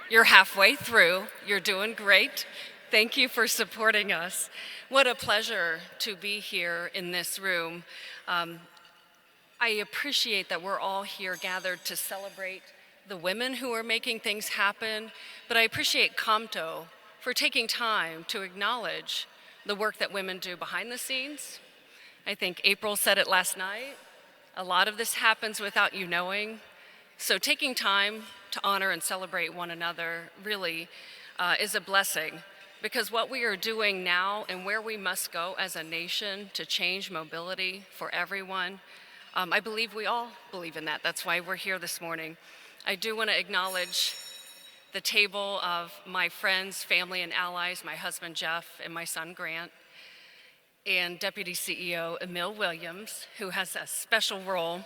Speaker 11: You're halfway through. You're doing great. Thank you for supporting us. What a pleasure to be here in this room. I appreciate that we're all here gathered to celebrate the women who are making things happen, but I appreciate COMTO for taking time to acknowledge the work that women do behind the scenes. I think April said it last night. A lot of this happens without you knowing. So taking time to honor and celebrate one another really is a blessing, because what we are doing now and where we must go as a nation to change mobility for everyone, I believe we all believe in that. That's why we're here this morning. I do want to acknowledge the table of my friends, family, and allies, my husband Jeff and my son Grant, and Deputy CEO Emil Williams, who has a special role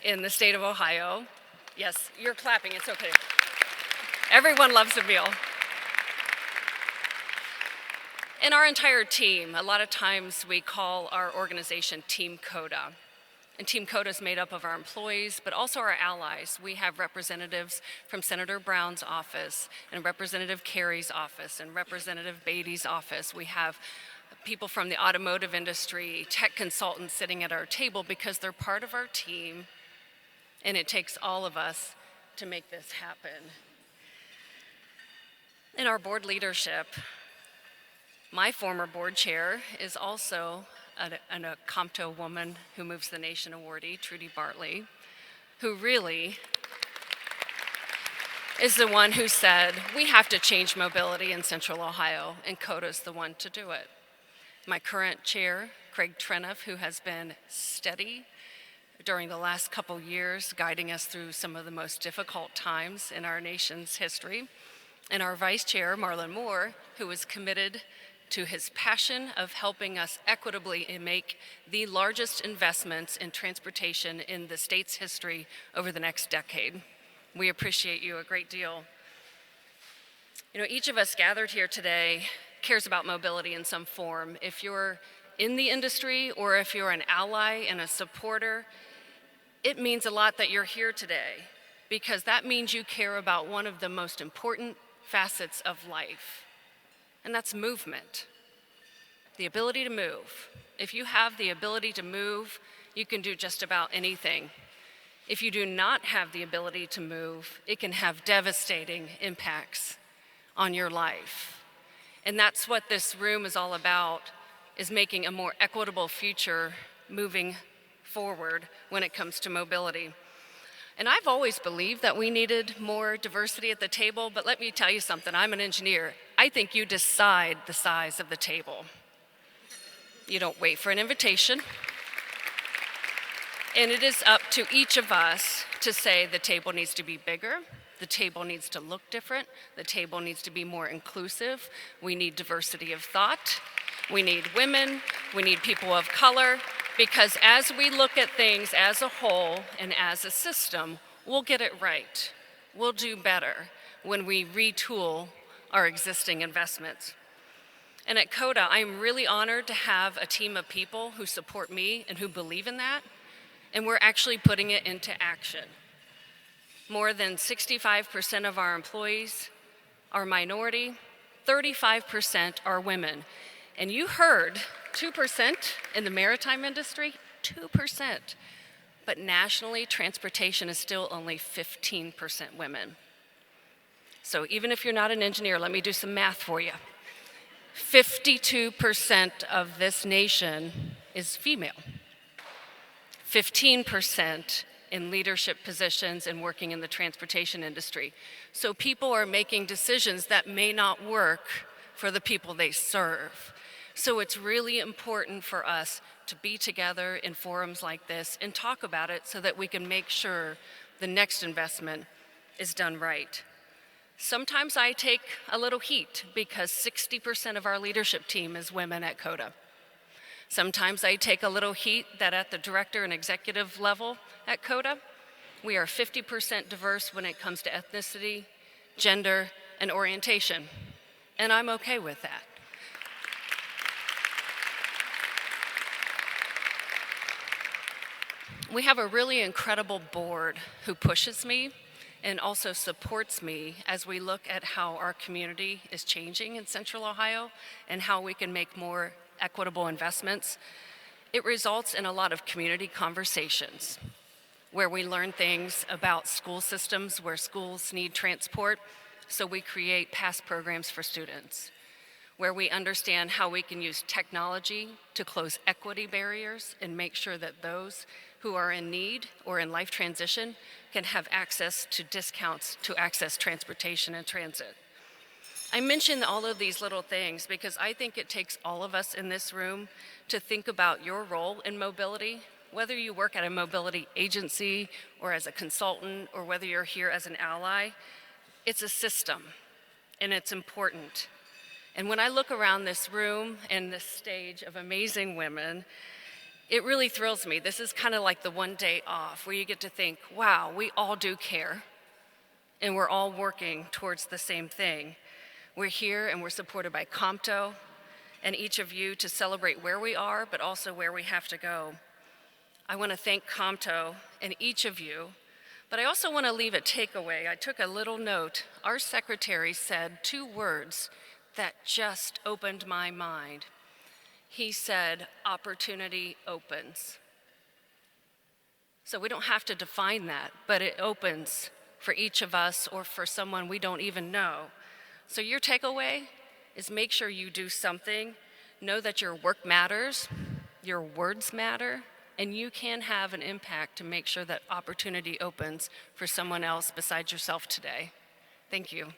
Speaker 11: in the state of Ohio. Yes, you're clapping, it's okay. Everyone loves Emil. And our entire team, a lot of times we call our organization Team CODA. And Team CODA is made up of our employees, but also our allies. We have representatives from Senator Brown's office, and Representative Kerry's office, and Representative Beatty's office. We have people from the automotive industry, tech consultants sitting at our table because they're part of our team. And it takes all of us to make this happen. In our board leadership, my former board chair is also a COMTO woman who moves the nation awardee, Trudy Bartley, who really is the one who said, we have to change mobility in Central Ohio, and CODA's the one to do it. My current chair, Craig Treniff, who has been steady during the last couple years, guiding us through some of the most difficult times in our nation's history. And our vice chair, Marlon Moore, who is committed to his passion of helping us equitably make the largest investments in transportation in the state's history over the next decade. We appreciate you a great deal. You know, each of us gathered here today cares about mobility in some form. If you're in the industry or if you're an ally and a supporter, it means a lot that you're here today, because that means you care about one of the most important facets of life, and that's movement, the ability to move. If you have the ability to move, you can do just about anything. If you do not have the ability to move, it can have devastating impacts on your life. And that's what this room is all about, is making a more equitable future moving forward when it comes to mobility. And I've always believed that we needed more diversity at the table, but let me tell you something, I'm an engineer. I think you decide the size of the table. You don't wait for an invitation. And it is up to each of us to say the table needs to be bigger, the table needs to look different, the table needs to be more inclusive. We need diversity of thought, we need women, we need people of color, because as we look at things as a whole and as a system, we'll get it right. We'll do better when we retool our existing investments. And at CODA, I'm really honored to have a team of people who support me and who believe in that, and we're actually putting it into action. More than 65% of our employees are minority, 35% are women. And you heard 2% in the maritime industry, 2%. But nationally, transportation is still only 15% women. So even if you're not an engineer, let me do some math for you. 52% of this nation is female. 15% in leadership positions and working in the transportation industry. So people are making decisions that may not work for the people they serve. So it's really important for us to be together in forums like this and talk about it so that we can make sure the next investment is done right. Sometimes I take a little heat because 60% of our leadership team is women at COTA. Sometimes I take a little heat that at the director and executive level at COTA, we are 50% diverse when it comes to ethnicity, gender, and orientation. And I'm okay with that. We have a really incredible board who pushes me and also supports me as we look at how our community is changing in Central Ohio and how we can make more equitable investments. It results in a lot of community conversations where we learn things about school systems, where schools need transport, so we create pass programs for students, where we understand how we can use technology to close equity barriers and make sure that those who are in need or in life transition can have access to discounts to access transportation and transit. I mention all of these little things because I think it takes all of us in this room to think about your role in mobility, whether you work at a mobility agency or as a consultant or whether you're here as an ally. It's a system and it's important. And when I look around this room and this stage of amazing women, it really thrills me. This is kind of like the one day off where you get to think, wow, we all do care and we're all working towards the same thing. We're here and we're supported by COMTO and each of you to celebrate where we are, but also where we have to go. I want to thank COMTO and each of you, but I also want to leave a takeaway. I took a little note. Our secretary said 2 words that just opened my mind. He said, opportunity opens. So we don't have to define that, but it opens for each of us or for someone we don't even know. So your takeaway is make sure you do something. Know that your work matters, your words matter, and you can have an impact to make sure that opportunity opens for someone else besides yourself today. Thank you.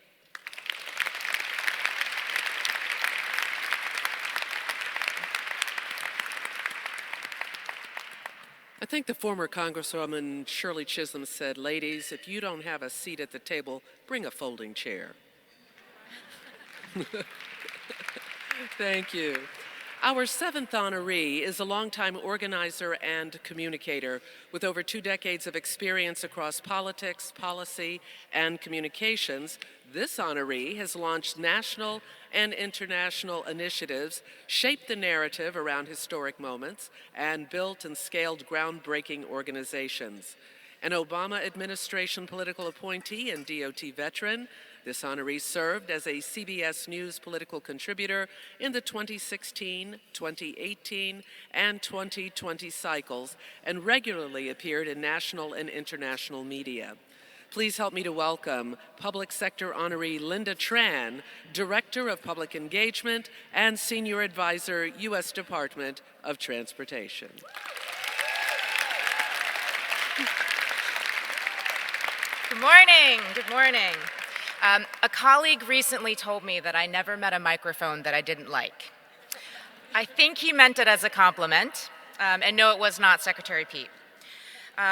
Speaker 5: I think the former Congresswoman Shirley Chisholm said, ladies, if you don't have a seat at the table, bring a folding chair. Thank you. Our 7th honoree is a longtime organizer and communicator with over 2 decades of experience across politics, policy, and communications. This honoree has launched national and international initiatives, shaped the narrative around historic moments, and built and scaled groundbreaking organizations. An Obama administration political appointee and DOT veteran, this honoree served as a CBS News political contributor in the 2016, 2018, and 2020 cycles and regularly appeared in national and international media. Please help me to welcome Public Sector Honoree Linda Tran, Director of Public Engagement and Senior Advisor, U.S. Department of Transportation.
Speaker 12: Good morning. Good morning. A colleague recently told me that I never met a microphone that I didn't like. I think he meant it as a compliment, and no, it was not Secretary Pete.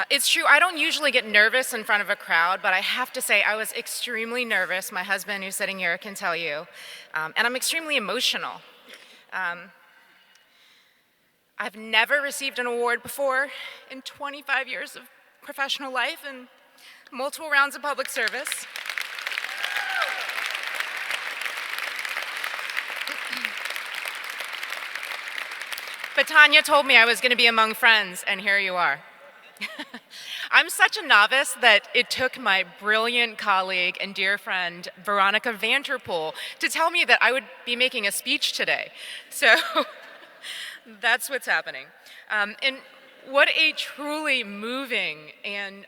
Speaker 12: It's true, I don't usually get nervous in front of a crowd, but I have to say I was extremely nervous. My husband, who's sitting here, can tell you. And I'm extremely emotional. I've never received an award before in 25 years of professional life and multiple rounds of public service. But Tanya told me I was going to be among friends, and here you are. I'm such a novice that it took my brilliant colleague and dear friend, Veronica Vanterpool, to tell me that I would be making a speech today. So that's what's happening. And What a truly moving and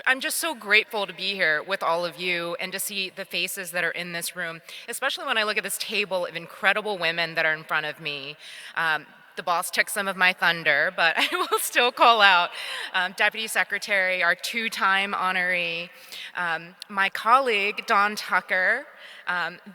Speaker 12: I'm just so grateful to be here with all of you and to see the faces that are in this room, especially when I look at this table of incredible women that are in front of me. The boss took some of my thunder, but I will still call out Deputy Secretary, our two-time honoree, my colleague, Dawn Tucker,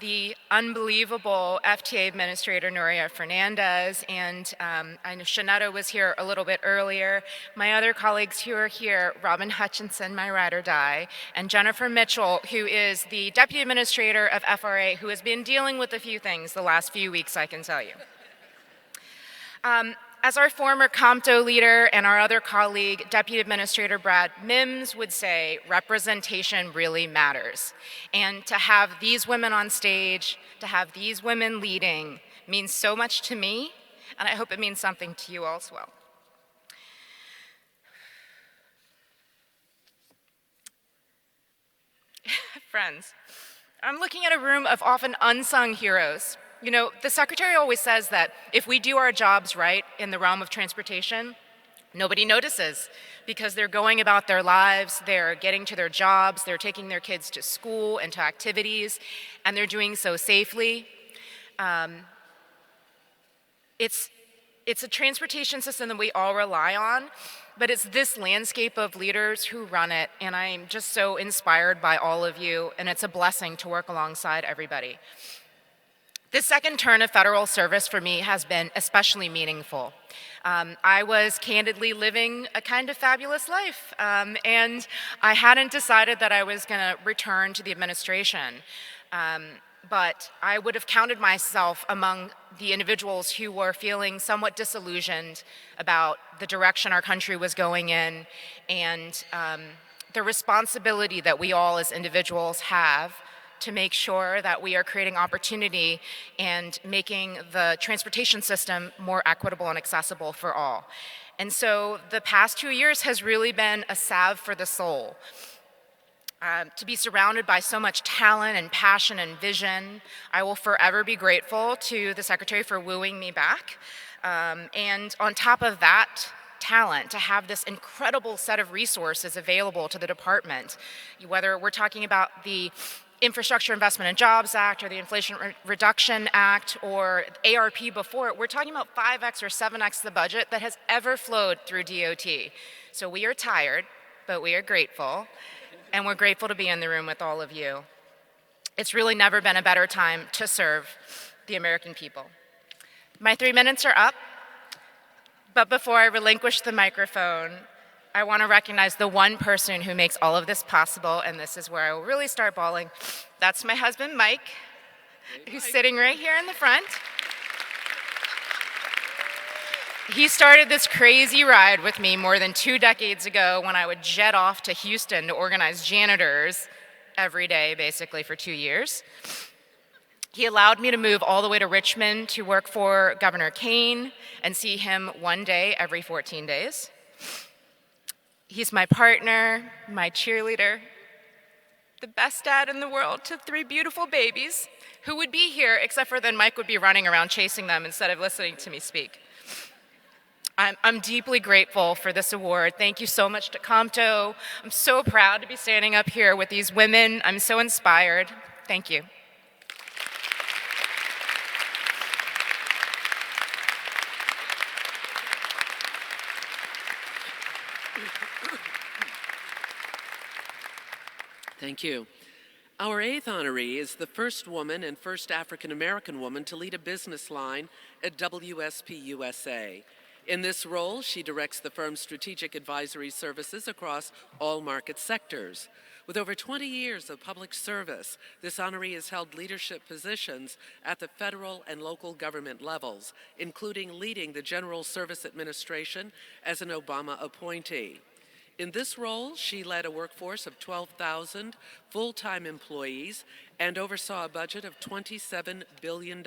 Speaker 12: the unbelievable FTA Administrator, Nuria Fernandez, and I know Shanetta was here a little bit earlier. My other colleagues who are here, Robin Hutchinson, my ride or die, and Jennifer Mitchell, who is the Deputy Administrator of FRA, who has been dealing with a few things the last few weeks, I can tell you. As our former COMTO leader and our other colleague, Deputy Administrator Brad Mims would say, representation really matters. And to have these women on stage, to have these women leading, means so much to me, and I hope it means something to you all as well. Friends, I'm looking at a room of often unsung heroes. You know, the Secretary always says that if we do our jobs right in the realm of transportation, nobody notices because they're going about their lives, they're getting to their jobs, they're taking their kids to school and to activities, and they're doing so safely. It's a transportation system that we all rely on, but it's this landscape of leaders who run it, and I'm just so inspired by all of you, and it's a blessing to work alongside everybody. This second turn of federal service for me has been especially meaningful. I was candidly living a kind of fabulous life, and I hadn't decided that I was going to return to the administration. But I would have counted myself among the individuals who were feeling somewhat disillusioned about the direction our country was going in and the responsibility that we all as individuals have to make sure that we are creating opportunity and making the transportation system more equitable and accessible for all. And so the past 2 years has really been a salve for the soul. To be surrounded by so much talent and passion and vision, I will forever be grateful to the Secretary for wooing me back. And on top of that, talent, to have this incredible set of resources available to the department, whether we're talking about the Infrastructure Investment and Jobs Act or the Inflation Reduction Act or ARP before it, we're talking about 5x or 7x the budget that has ever flowed through DOT. So we are tired, but we are grateful, and we're grateful to be in the room with all of you. It's really never been a better time to serve the American people. My 3 minutes are up, but before I relinquish the microphone, I want to recognize the one person who makes all of this possible, and this is where I will really start bawling. That's my husband, Mike, who's sitting right here in the front. He started this crazy ride with me more than 2 decades ago when I would jet off to Houston to organize janitors every day, basically, for 2 years. He allowed me to move all the way to Richmond to work for Governor Kane and see him one day every 14 days. He's my partner, my cheerleader, the best dad in the world to 3 beautiful babies who would be here, except for then Mike would be running around chasing them instead of listening to me speak. I'm deeply grateful for this award. Thank you so much to COMTO. I'm so proud to be standing up here with these women. I'm so inspired. Thank you.
Speaker 5: Thank you. Our 8th honoree is the first woman and first African-American woman to lead a business line at WSP USA. In this role, she directs the firm's strategic advisory services across all market sectors. With over 20 years of public service, this honoree has held leadership positions at the federal and local government levels, including leading the General Service Administration as an Obama appointee. In this role, she led a workforce of 12,000 full-time employees and oversaw a budget of $27 billion.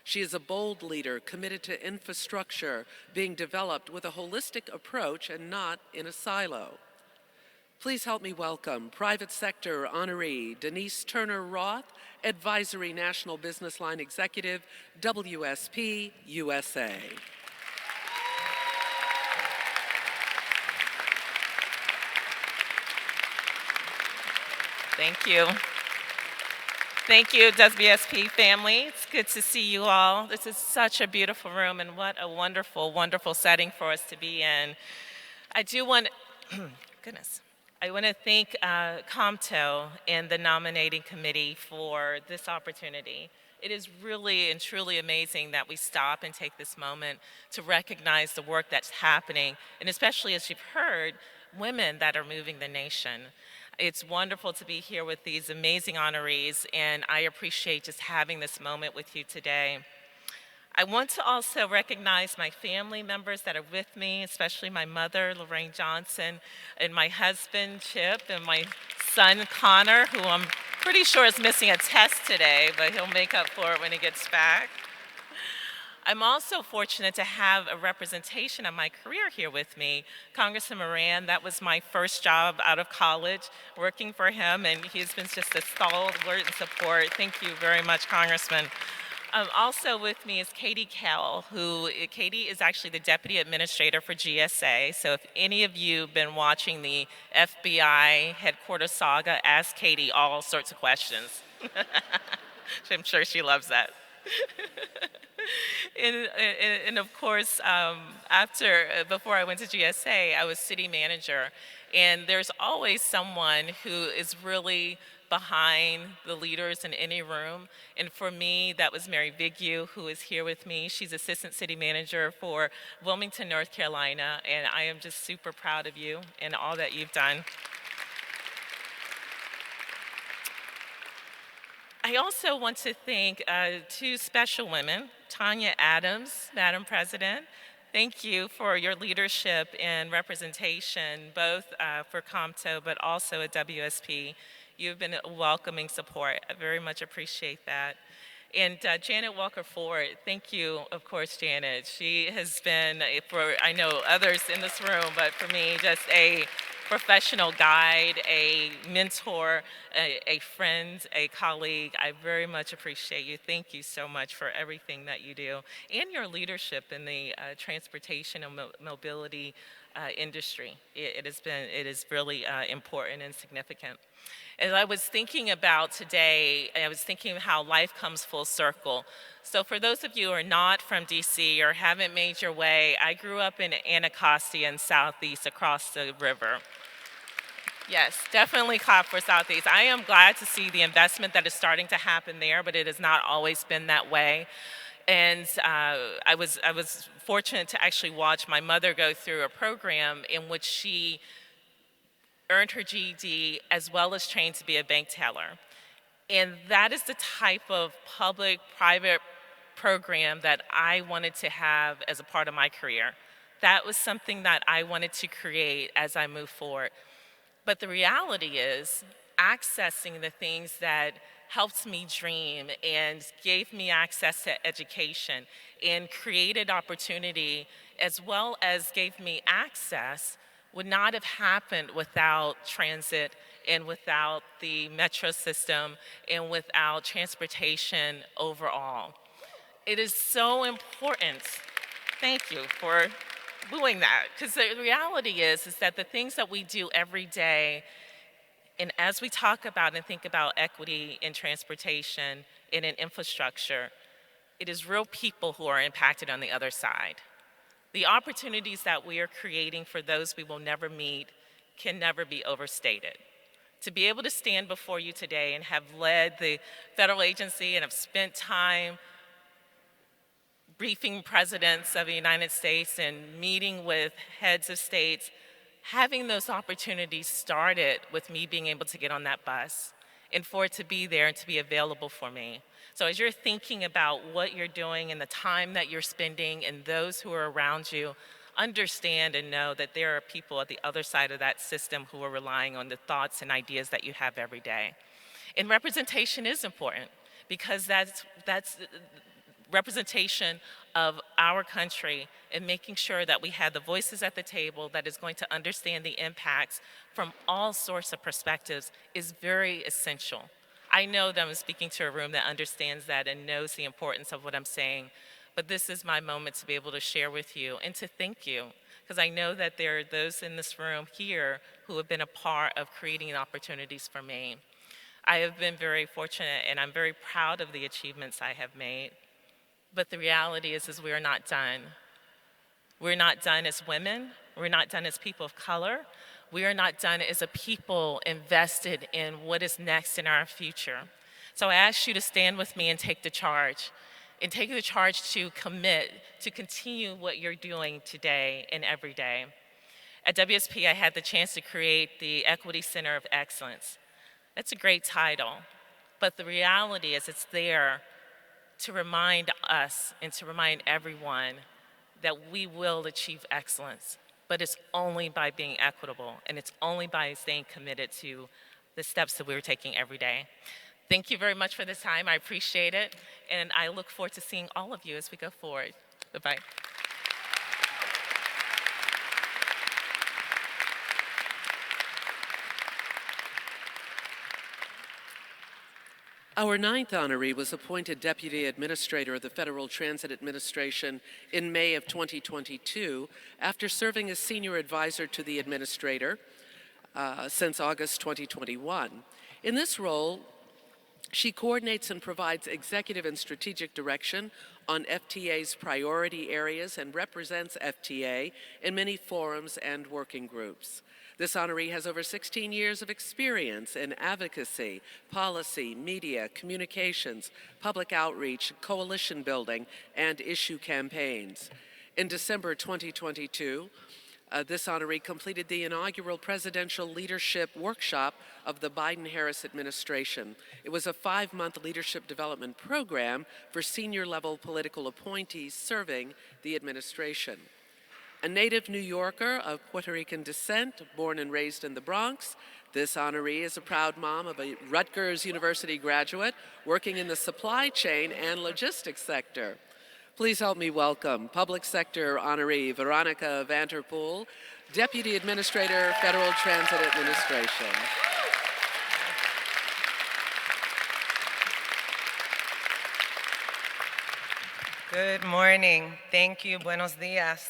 Speaker 5: She is a bold leader committed to infrastructure being developed with a holistic approach and not in a silo. Please help me welcome private sector honoree Denise Turner Roth, Advisory National Business Line Executive, WSP USA.
Speaker 13: Thank you. Thank you, WSP family. It's good to see you all. This is such a beautiful room, and what a wonderful, wonderful setting for us to be in. I do want, goodness, I want to thank COMTO and the nominating committee for this opportunity. It is really and truly amazing that we stop and take this moment to recognize the work that's happening, and especially, as you've heard, women that are moving the nation. It's wonderful to be here with these amazing honorees, and I appreciate just having this moment with you today. I want to also recognize my family members that are with me, especially my mother, Lorraine Johnson, and my husband, Chip, and my son, Connor, who I'm pretty sure is missing a test today, but he'll make up for it when he gets back. I'm also fortunate to have a representation of my career here with me. Congressman Moran, that was my first job out of college, working for him, and he's been just a stalwart and support. Thank you very much, Congressman. Also with me is Katie Kell, Katie is actually the Deputy Administrator for GSA. So if any of you have been watching the FBI headquarters saga, ask Katie all sorts of questions. I'm sure she loves that. And of course, before I went to GSA, I was city manager. And there's always someone who is really behind the leaders in any room. And for me, that was Mary Vigue, who is here with me. She's Assistant City Manager for Wilmington, North Carolina. And I am just super proud of you and all that you've done. I also want to thank two special women, Tanya Adams, Madam President. Thank you for your leadership and representation, both for COMTO, but also at WSP. You've been a welcoming support. I very much appreciate that. And Janet Walker-Ford, thank you, of course, Janet. She has been, for I know others in this room, but for me, just a professional guide, a mentor, a friend, a colleague. I very much appreciate you. Thank you so much for everything that you do and your leadership in the transportation and mobility industry. It is really important and significant. As I was thinking about today, I was thinking of how life comes full circle. So for those of you who are not from DC or haven't made your way, I grew up in Anacostia in Southeast across the river. Yes, definitely clap for Southeast. I am glad to see the investment that is starting to happen there, but it has not always been that way. And I was fortunate to actually watch my mother go through a program in which she earned her GED as well as trained to be a bank teller. And that is the type of public-private program that I wanted to have as a part of my career. That was something that I wanted to create as I move forward. But the reality is, accessing the things that helped me dream and gave me access to education and created opportunity as well as gave me access would not have happened without transit and without the metro system and without transportation overall. It is so important. Thank you for doing that, because the reality is that the things that we do every day, and as we talk about and think about equity in transportation and in infrastructure, it is real people who are impacted on the other side. The opportunities that we are creating for those we will never meet can never be overstated. To be able to stand before you today and have led the federal agency and have spent time briefing presidents of the United States and meeting with heads of states, having those opportunities started with me being able to get on that bus and for it to be there and to be available for me. So as you're thinking about what you're doing and the time that you're spending and those who are around you, understand and know that there are people at the other side of that system who are relying on the thoughts and ideas that you have every day. And representation is important because that's representation of our country and making sure that we have the voices at the table that is going to understand the impacts from all sorts of perspectives is very essential. I know that I'm speaking to a room that understands that and knows the importance of what I'm saying, but this is my moment to be able to share with you and to thank you, because I know that there are those in this room here who have been a part of creating opportunities for me. I have been very fortunate and I'm very proud of the achievements I have made. But the reality is we are not done. We're not done as women. We're not done as people of color. We are not done as a people invested in what is next in our future. So I ask you to stand with me and take the charge. And take the charge to commit to continue what you're doing today and every day. At WSP, I had the chance to create the Equity Center of Excellence. That's a great title, but the reality is it's there to remind us and to remind everyone that we will achieve excellence, but it's only by being equitable, and it's only by staying committed to the steps that we're taking every day. Thank you very much for this time. I appreciate it, and I look forward to seeing all of you as we go forward. Bye-bye.
Speaker 5: Our ninth honoree was appointed Deputy Administrator of the Federal Transit Administration in May of 2022 after serving as Senior Advisor to the Administrator since August 2021. In this role, she coordinates and provides executive and strategic direction on FTA's priority areas and represents FTA in many forums and working groups. This honoree has over 16 years of experience in advocacy, policy, media, communications, public outreach, coalition building, and issue campaigns. In December 2022, this honoree completed the inaugural Presidential Leadership Workshop of the Biden-Harris administration. It was a 5-month leadership development program for senior-level political appointees serving the administration. A native New Yorker of Puerto Rican descent, born and raised in the Bronx, this honoree is a proud mom of a Rutgers University graduate working in the supply chain and logistics sector. Please help me welcome Public Sector honoree Veronica Vanterpool, Deputy Administrator, Federal Transit Administration.
Speaker 14: Good morning. Thank you. Buenos dias.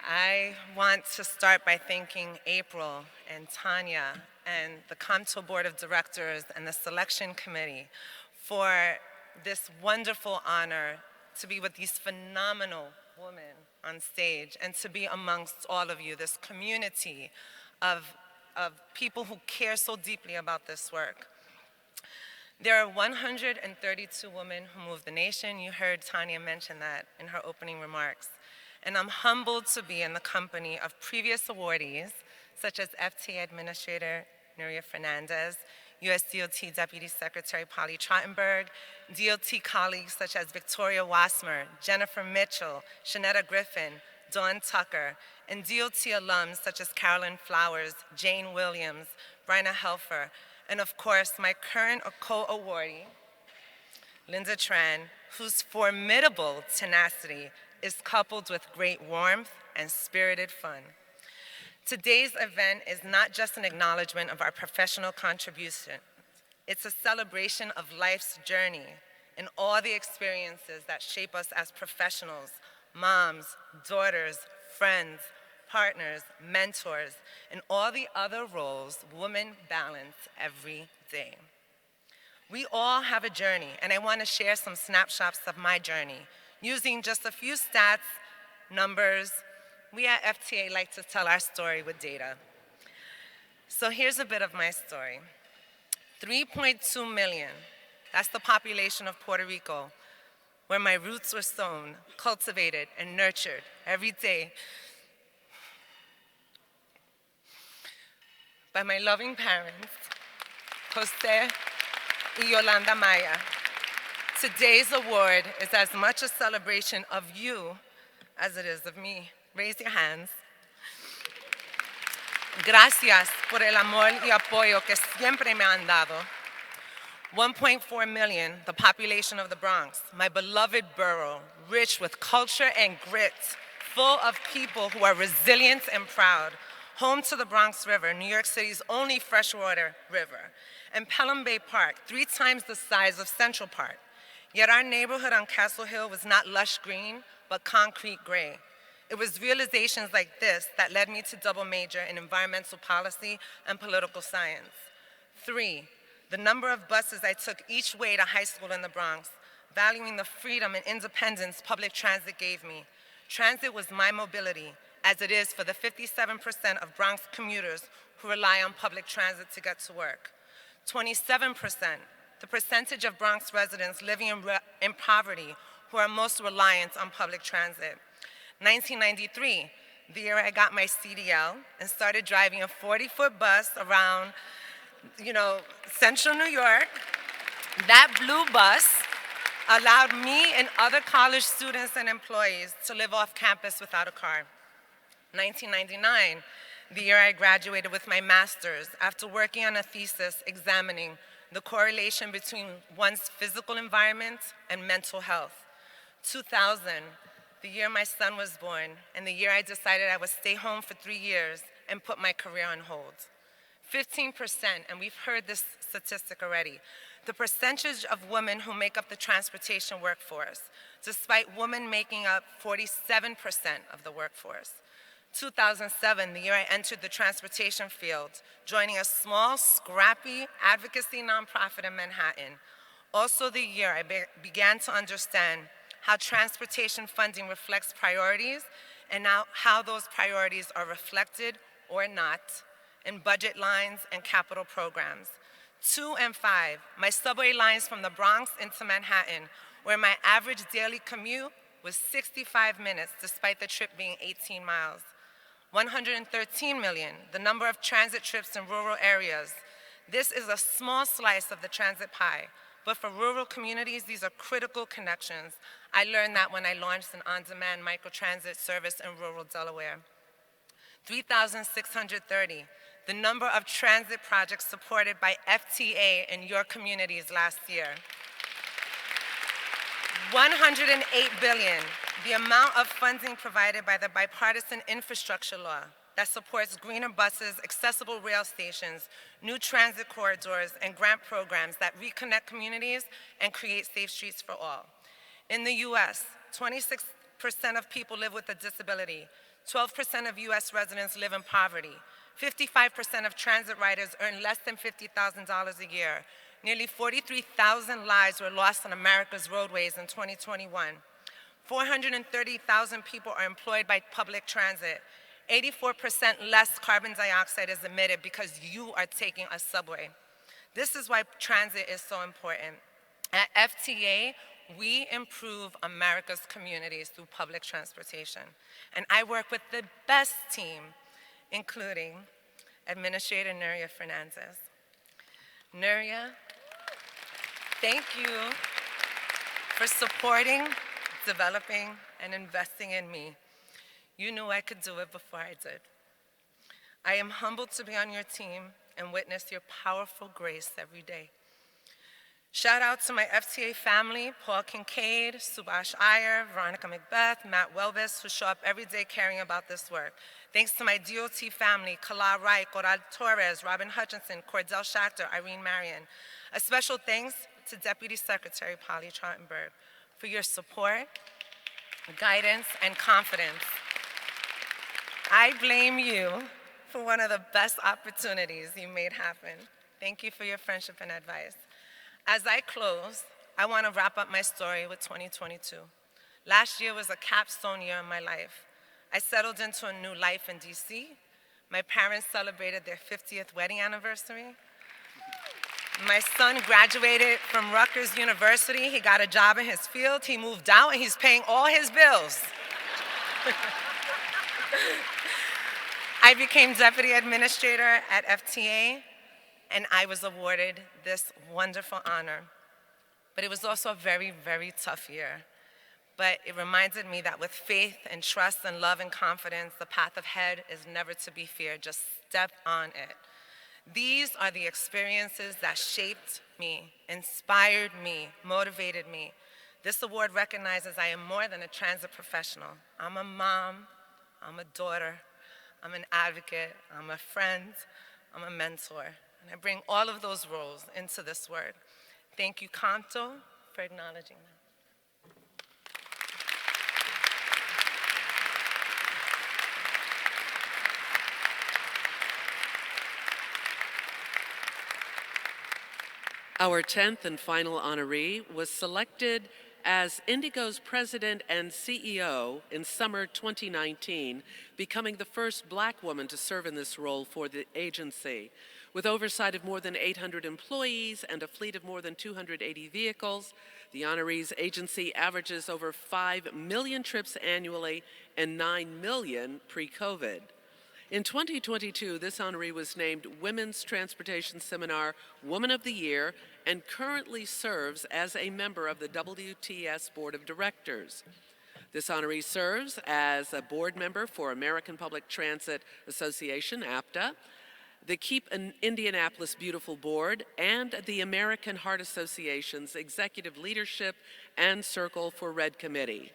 Speaker 14: I want to start by thanking April and Tanya and the COMTO Board of Directors and the Selection Committee for this wonderful honor to be with these phenomenal women on stage and to be amongst all of you, this community of people who care so deeply about this work. There are 132 women who move the nation. You heard Tanya mention that in her opening remarks. And I'm humbled to be in the company of previous awardees, such as FTA Administrator Nuria Fernandez, USDOT Deputy Secretary Polly Trottenberg, DOT colleagues such as Victoria Wassmer, Jennifer Mitchell, Shanetta Griffin, Dawn Tucker, and DOT alums such as Carolyn Flowers, Jane Williams, Bryna Helfer, and of course, my current co-awardee, Linda Tran, whose formidable tenacity is coupled with great warmth and spirited fun. Today's event is not just an acknowledgement of our professional contribution. It's a celebration of life's journey and all the experiences that shape us as professionals, moms, daughters, friends, partners, mentors, and all the other roles women balance every day. We all have a journey, and I want to share some snapshots of my journey. Using just a few stats, numbers, we at FTA like to tell our story with data. So here's a bit of my story. 3.2 million, that's the population of Puerto Rico, where my roots were sown, cultivated, and nurtured every day by my loving parents, Jose y Yolanda Maya. Today's award is as much a celebration of you as it is of me. Raise your hands. Gracias por el amor y apoyo que siempre me han dado. 1.4 million, the population of the Bronx, my beloved borough, rich with culture and grit, full of people who are resilient and proud, home to the Bronx River, New York City's only freshwater river, and Pelham Bay Park, 3 times the size of Central Park. Yet our neighborhood on Castle Hill was not lush green, but concrete gray. It was realizations like this that led me to double major in environmental policy and political science. 3, the number of buses I took each way to high school in the Bronx, valuing the freedom and independence public transit gave me. Transit was my mobility, as it is for the 57% of Bronx commuters who rely on public transit to get to work. 27%, the percentage of Bronx residents living in poverty who are most reliant on public transit. 1993, the year I got my CDL and started driving a 40-foot bus around, central New York. That blue bus allowed me and other college students and employees to live off campus without a car. 1999, the year I graduated with my master's after working on a thesis examining the correlation between one's physical environment and mental health. 2000, the year my son was born, and the year I decided I would stay home for 3 years and put my career on hold. 15%, and we've heard this statistic already, the percentage of women who make up the transportation workforce, despite women making up 47% of the workforce. 2007, the year I entered the transportation field, joining a small, scrappy advocacy nonprofit in Manhattan. Also the year I began to understand how transportation funding reflects priorities and now how those priorities are reflected or not in budget lines and capital programs. 2 and 5, my subway lines from the Bronx into Manhattan, where my average daily commute was 65 minutes despite the trip being 18 miles. 113 million, the number of transit trips in rural areas. This is a small slice of the transit pie, but for rural communities, these are critical connections. I learned that when I launched an on-demand microtransit service in rural Delaware. 3,630, the number of transit projects supported by FTA in your communities last year. 108 billion, the amount of funding provided by the bipartisan infrastructure law that supports greener buses, accessible rail stations, new transit corridors, and grant programs that reconnect communities and create safe streets for all. In the US, 26% of people live with a disability. 12% of US residents live in poverty. 55% of transit riders earn less than $50,000 a year. Nearly 43,000 lives were lost on America's roadways in 2021. 430,000 people are employed by public transit. 84% less carbon dioxide is emitted because you are taking a subway. This is why transit is so important. At FTA, we improve America's communities through public transportation. And I work with the best team, including Administrator Nuria Fernandez. Nuria, thank you for supporting, developing, and investing in me. You knew I could do it before I did. I am humbled to be on your team and witness your powerful grace every day. Shout out to my FTA family, Paul Kincaid, Subhash Iyer, Veronica Macbeth, Matt Welbus, who show up every day caring about this work. Thanks to my DOT family, Kala Wright, Coral Torres, Robin Hutchinson, Cordell Schachter, Irene Marion. A special thanks to Deputy Secretary Polly Trottenberg for your support, guidance, and confidence. I blame you for one of the best opportunities you made happen. Thank you for your friendship and advice. As I close, I want to wrap up my story with 2022. Last year was a capstone year in my life. I settled into a new life in DC. My parents celebrated their 50th wedding anniversary. My son graduated from Rutgers University. He got a job in his field. He moved out and he's paying all his bills. I became deputy administrator at FTA, and I was awarded this wonderful honor. But it was also a very, very tough year. But it reminded me that with faith and trust and love and confidence, the path ahead is never to be feared. Just step on it. These are the experiences that shaped me, inspired me, motivated me. This award recognizes I am more than a transit professional. I'm a mom, I'm a daughter, I'm an advocate, I'm a friend, I'm a mentor. And I bring all of those roles into this work. Thank you, COMTO, for acknowledging them.
Speaker 5: Our 10th and final honoree was selected as Indigo's president and CEO in summer 2019, becoming the first Black woman to serve in this role for the agency. With oversight of more than 800 employees and a fleet of more than 280 vehicles, the honoree's agency averages over 5 million trips annually and 9 million pre-COVID. In 2022, this honoree was named Women's Transportation Seminar Woman of the Year and currently serves as a member of the WTS Board of Directors. This honoree serves as a board member for American Public Transit Association, APTA, the Keep Indianapolis Beautiful Board, and the American Heart Association's Executive Leadership and Circle for Red Committee.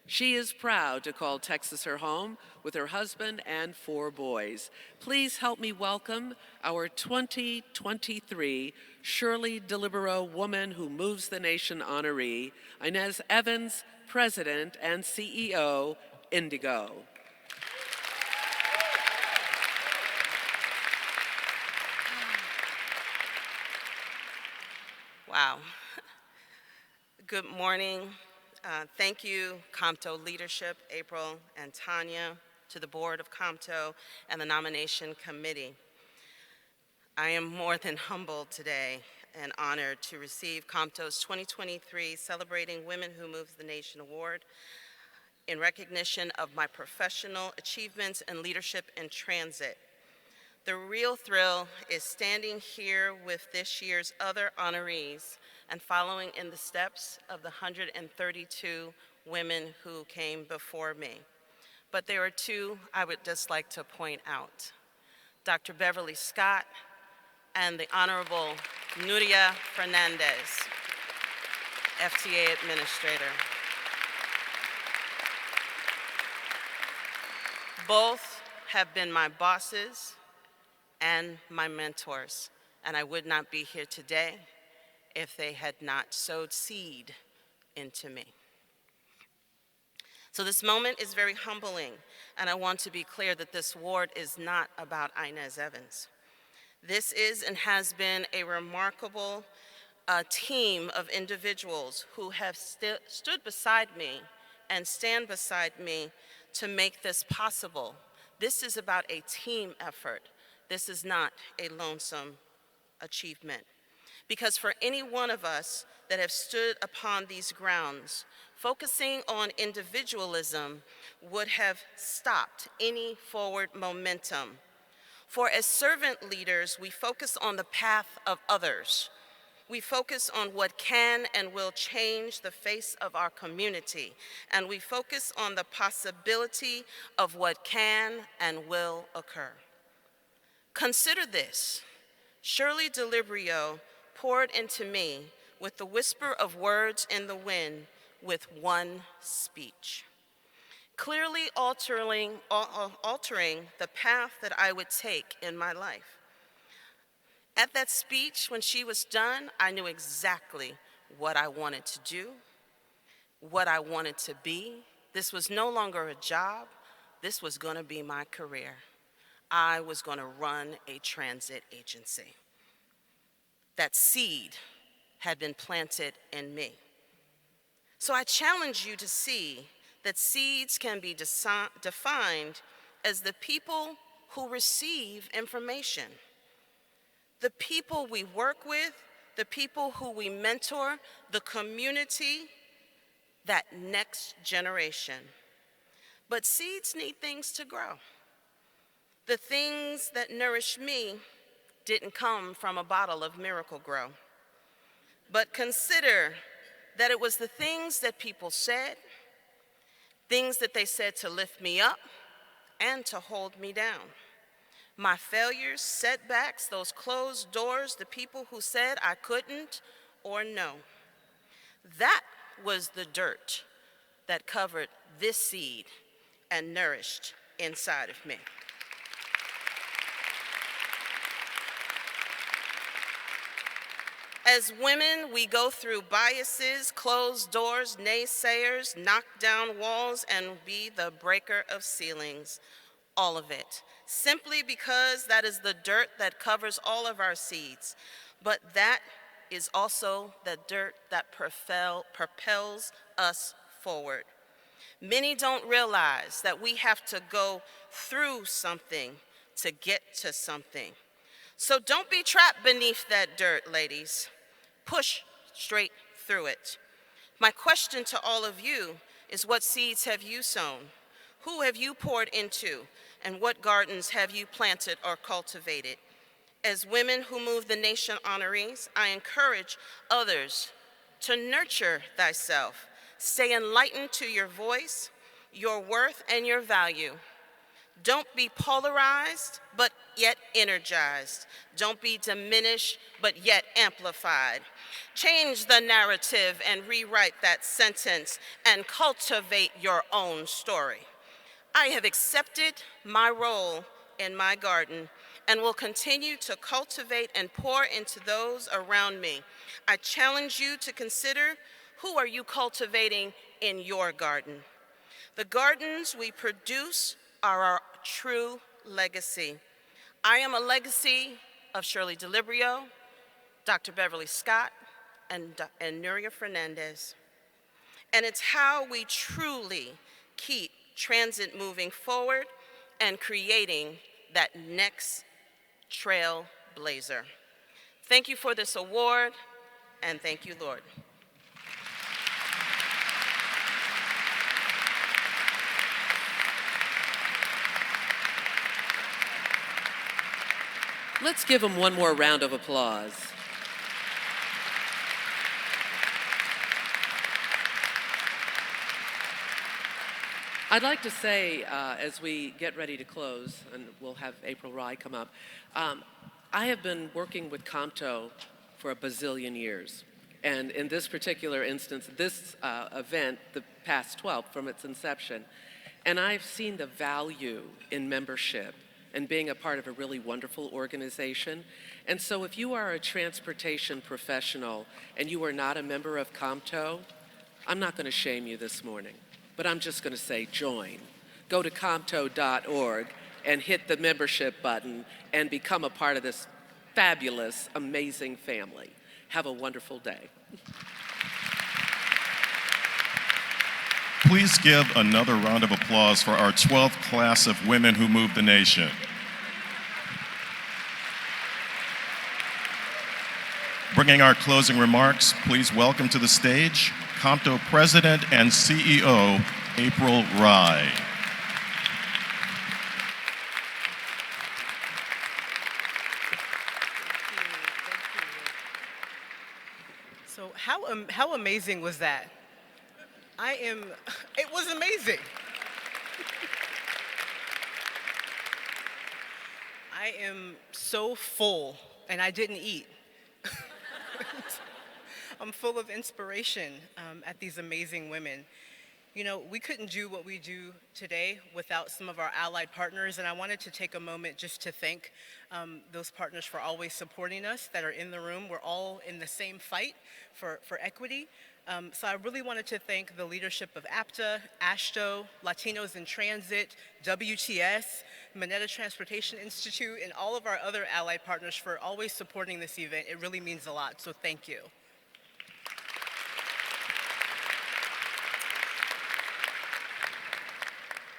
Speaker 5: She is proud to call Texas her home with her husband and 4 boys. Please help me welcome our 2023 Shirley DeLibero Woman Who Moves the Nation honoree, Inez Evans, President and CEO, Indigo.
Speaker 15: Wow. Good morning. Thank you, COMTO leadership, April and Tanya, to the board of COMTO and the nomination committee. I am more than humbled today and honored to receive COMTO's 2023 Celebrating Women Who Move the Nation Award in recognition of my professional achievements and leadership in transit. The real thrill is standing here with this year's other honorees and following in the steps of the 132 women who came before me. But there are 2 I would just like to point out. Dr. Beverly Scott and the Honorable Nuria Fernandez, FTA Administrator. Both have been my bosses and my mentors, and I would not be here today if they had not sowed seed into me. So this moment is very humbling, and I want to be clear that this award is not about Inez Evans. This is and has been a remarkable team of individuals who have stood beside me and stand beside me to make this possible. This is about a team effort. This is not a lonesome achievement. Because for any one of us that have stood upon these grounds, focusing on individualism would have stopped any forward momentum. For as servant leaders, we focus on the path of others. We focus on what can and will change the face of our community, and we focus on the possibility of what can and will occur. Consider this. Shirley DeLibero poured into me with the whisper of words in the wind with one speech, clearly altering the path that I would take in my life. At that speech, when she was done, I knew exactly what I wanted to do, what I wanted to be. This was no longer a job. This was going to be my career. I was going to run a transit agency. That seed had been planted in me. So I challenge you to see that seeds can be defined as the people who receive information, the people we work with, the people who we mentor, the community, that next generation. But seeds need things to grow. The things that nourish me didn't come from a bottle of Miracle-Gro. But consider that it was the things that people said, things that they said to lift me up and to hold me down. My failures, setbacks, those closed doors, the people who said I couldn't or no. That was the dirt that covered this seed and nourished inside of me. As women, we go through biases, closed doors, naysayers, knock down walls, and be the breaker of ceilings. All of it. Simply because that is the dirt that covers all of our seeds. But that is also the dirt that propels us forward. Many don't realize that we have to go through something to get to something. So don't be trapped beneath that dirt, ladies. Push straight through it. My question to all of you is, what seeds have you sown? Who have you poured into? And what gardens have you planted or cultivated? As Women Who Move the Nation honorees, I encourage others to nurture thyself. Stay enlightened to your voice, your worth, and your value. Don't be polarized, but yet energized. Don't be diminished, but yet amplified. Change the narrative and rewrite that sentence and cultivate your own story. I have accepted my role in my garden and will continue to cultivate and pour into those around me. I challenge you to consider, who are you cultivating in your garden? The gardens we produce are our true legacy. I am a legacy of Shirley DeLibrio, Dr. Beverly Scott, and Nuria Fernandez. And it's how we truly keep transit moving forward and creating that next trailblazer. Thank you for this award, and thank you, Lord.
Speaker 5: Let's give them one more round of applause. I'd like to say, as we get ready to close, and we'll have April Rye come up, I have been working with COMTO for a bazillion years. And in this particular instance, this event, the past 12 from its inception, and I've seen the value in membership and being a part of a really wonderful organization. And so if you are a transportation professional and you are not a member of COMTO, I'm not going to shame you this morning, but I'm just going to say join. Go to comto.org and hit the membership button and become a part of this fabulous, amazing family. Have a wonderful day.
Speaker 1: Please give another round of applause for our 12th class of Women Who Move the Nation. Bringing our closing remarks, please welcome to the stage COMTO President and CEO, April Rye.
Speaker 16: So how amazing was that? It was amazing. I am so full, and I didn't eat. I'm full of inspiration at these amazing women. You know, we couldn't do what we do today without some of our allied partners, and I wanted to take a moment just to thank those partners for always supporting us that are in the room. We're all in the same fight for equity. So I really wanted to thank the leadership of APTA, ASHTO, Latinos in Transit, WTS, Mineta Transportation Institute, and all of our other allied partners for always supporting this event. It really means a lot, so thank you.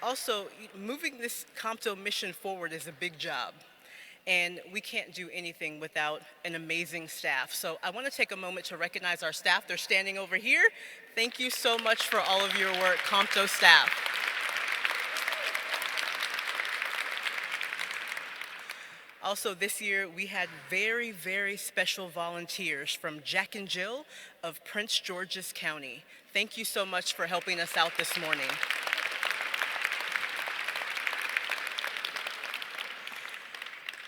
Speaker 16: Also, moving this COMTO mission forward is a big job, and we can't do anything without an amazing staff. So I want to take a moment to recognize our staff. They're standing over here. Thank you so much for all of your work, COMTO staff. Also, this year, we had very, very special volunteers from Jack and Jill of Prince George's County. Thank you so much for helping us out this morning.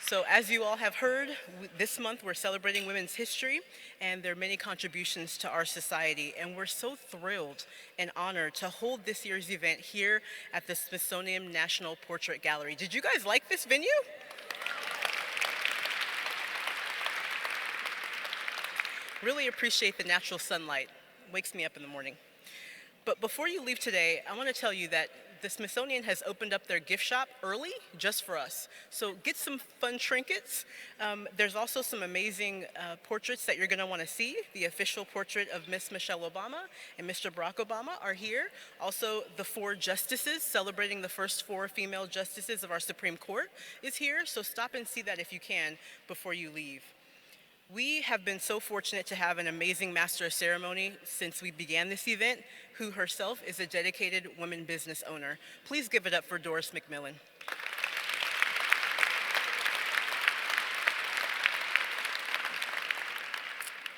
Speaker 16: So as you all have heard, this month we're celebrating women's history and their many contributions to our society. And we're so thrilled and honored to hold this year's event here at the Smithsonian National Portrait Gallery. Did you guys like this venue? Really appreciate the natural sunlight. Wakes me up in the morning. But before you leave today, I want to tell you that the Smithsonian has opened up their gift shop early just for us. So get some fun trinkets. There's also some amazing portraits that you're going to want to see. The official portrait of Miss Michelle Obama and Mr. Barack Obama are here. Also, the 4 justices, celebrating the first 4 female justices of our Supreme Court, is here. So stop and see that if you can before you leave. We have been so fortunate to have an amazing master of ceremony since we began this event, who herself is a dedicated women business owner. Please give it up for Doris McMillan.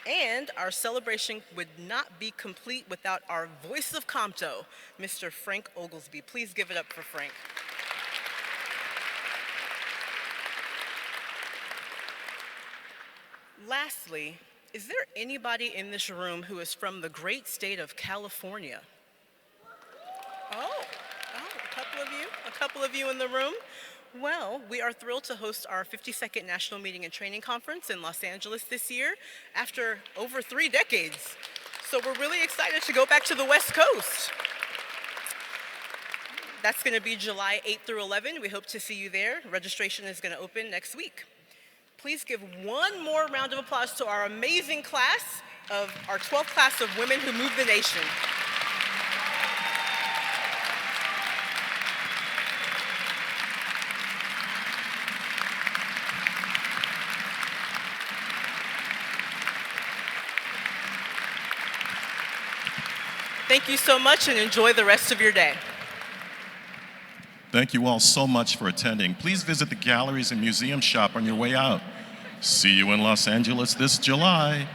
Speaker 16: And our celebration would not be complete without our voice of COMTO, Mr. Frank Oglesby. Please give it up for Frank. Lastly, is there anybody in this room who is from the great state of California? Oh, a couple of you in the room. Well, we are thrilled to host our 52nd National Meeting and Training Conference in Los Angeles this year after over 3 decades. So we're really excited to go back to the West Coast. That's going to be July 8th through 11. We hope to see you there. Registration is going to open next week. Please give one more round of applause to our amazing class of our 12th class of women who move the nation. Thank you so much and enjoy the rest of your day.
Speaker 1: Thank you all so much for attending. Please visit the galleries and museum shop on your way out. See you in Los Angeles this July.